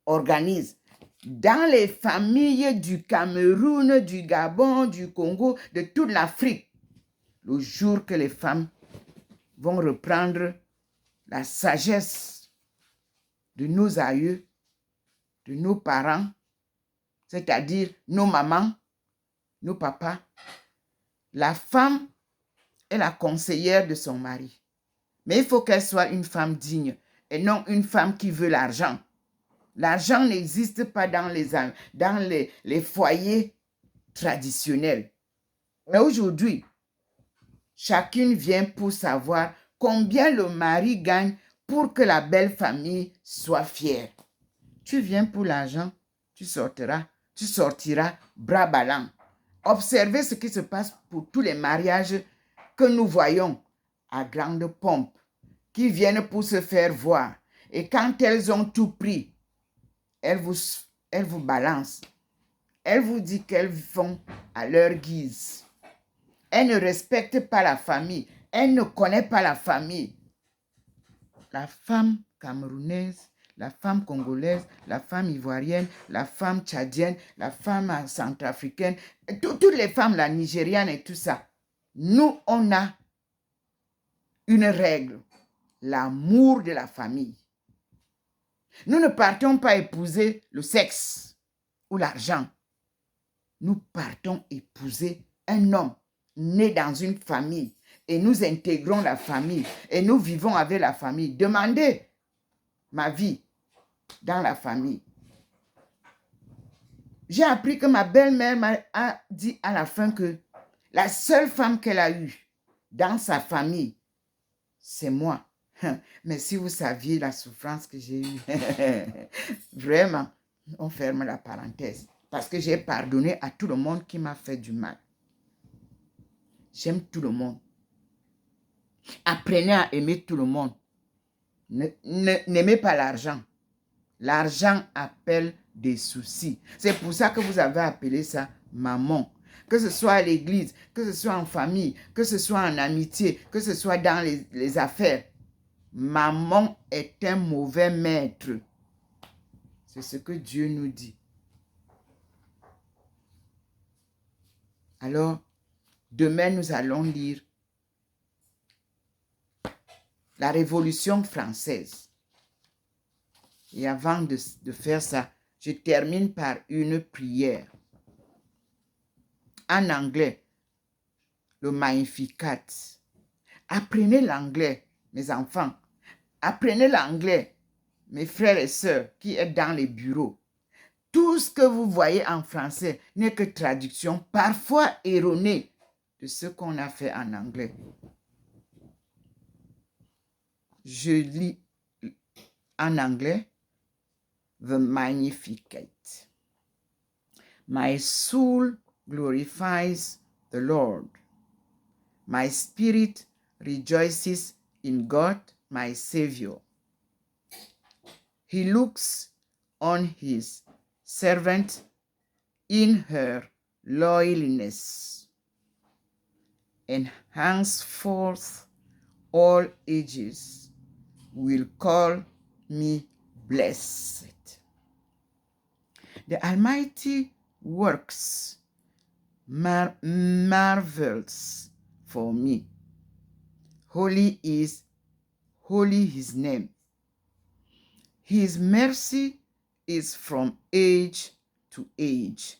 organise. Dans les familles du Cameroun, du Gabon, du Congo, de toute l'Afrique, le jour que les femmes vont reprendre la sagesse de nos aïeux, de nos parents, c'est-à-dire nos mamans, nos papas, la femme est la conseillère de son mari. Mais il faut qu'elle soit une femme digne et non une femme qui veut l'argent. L'argent n'existe pas dans les foyers traditionnels. Mais aujourd'hui, chacune vient pour savoir combien le mari gagne pour que la belle famille soit fière. Tu viens pour l'argent, tu sortiras bras ballants. Observez ce qui se passe pour tous les mariages que nous voyons à grande pompe. qui viennent pour se faire voir. Et quand elles ont tout pris, elles vous balancent. Elles vous disent qu'elles font à leur guise. Elles ne respectent pas la famille. Elles ne connaissent pas la famille. La femme camerounaise, la femme congolaise, la femme ivoirienne, la femme tchadienne, la femme centrafricaine, toutes les femmes, la nigériane et tout ça. Nous, on a une règle, l'amour de la famille. Nous ne partons pas épouser le sexe ou l'argent. Nous partons épouser un homme né dans une famille et nous intégrons la famille et nous vivons avec la famille. Demandez ma vie dans la famille. J'ai appris que ma belle-mère m'a dit à la fin que la seule femme qu'elle a eue dans sa famille, c'est moi. Mais si vous saviez la souffrance que j'ai eue, vraiment, on ferme la parenthèse. Parce que j'ai pardonné à tout le monde qui m'a fait du mal. J'aime tout le monde. Apprenez à aimer tout le monde. N'aimez pas l'argent. L'argent appelle des soucis. C'est pour ça que vous avez appelé ça maman. Que ce soit à l'église, que ce soit en famille, que ce soit en amitié, que ce soit dans les affaires. Maman est un mauvais maître. C'est ce que Dieu nous dit. Alors, demain, nous allons lire la Révolution française. Et avant de faire ça, je termine par une prière. En anglais, le Magnificat. Apprenez l'anglais, mes enfants. Apprenez l'anglais, mes frères et sœurs qui sont dans les bureaux. Tout ce que vous voyez en français n'est que traduction, parfois erronée, de ce qu'on a fait en anglais. Je lis en anglais The Magnificat. My soul glorifies the Lord. My spirit rejoices in God, my Savior. He looks on his servant in her loyalness, and henceforth all ages will call me blessed. The Almighty works marvels for me. Holy is his name. His mercy is from age to age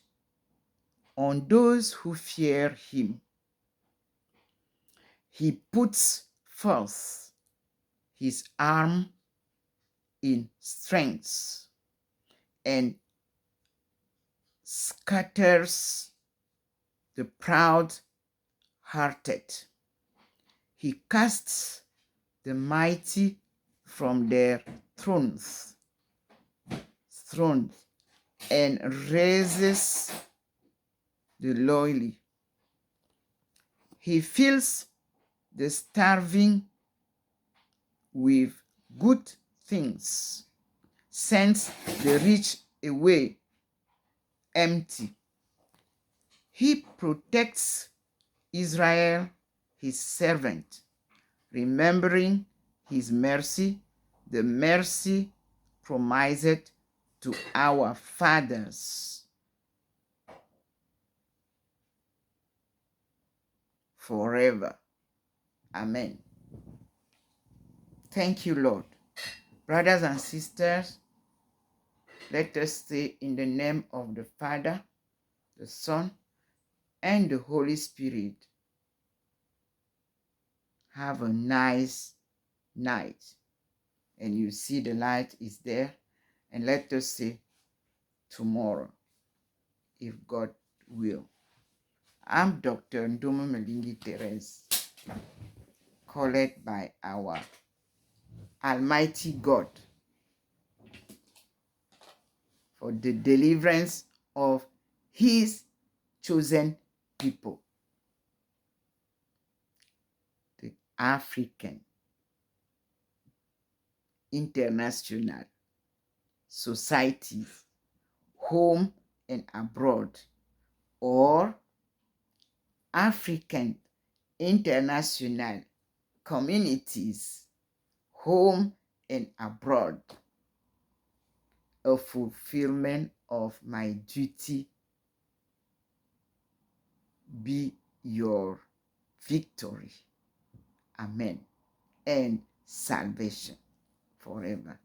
on those who fear him. He puts forth his arm in strength and scatters the proud-hearted. He casts the mighty from their thrones and raises the lowly. He fills the starving with good things, sends the rich away empty. He protects Israel, his servant, remembering his mercy, the mercy promised to our fathers forever. Amen. Thank you, Lord. Brothers and sisters, let us say in the name of the Father, the Son, and the Holy Spirit, have a nice night. And you see the light is there. And let us say tomorrow, if God will. I'm Dr. Ndoma Malingi Therese, called by our Almighty God for the deliverance of his chosen people, the African. international, society, home and abroad, or African international communities, home and abroad, a fulfillment of my duty be your victory. Amen. And salvation forever.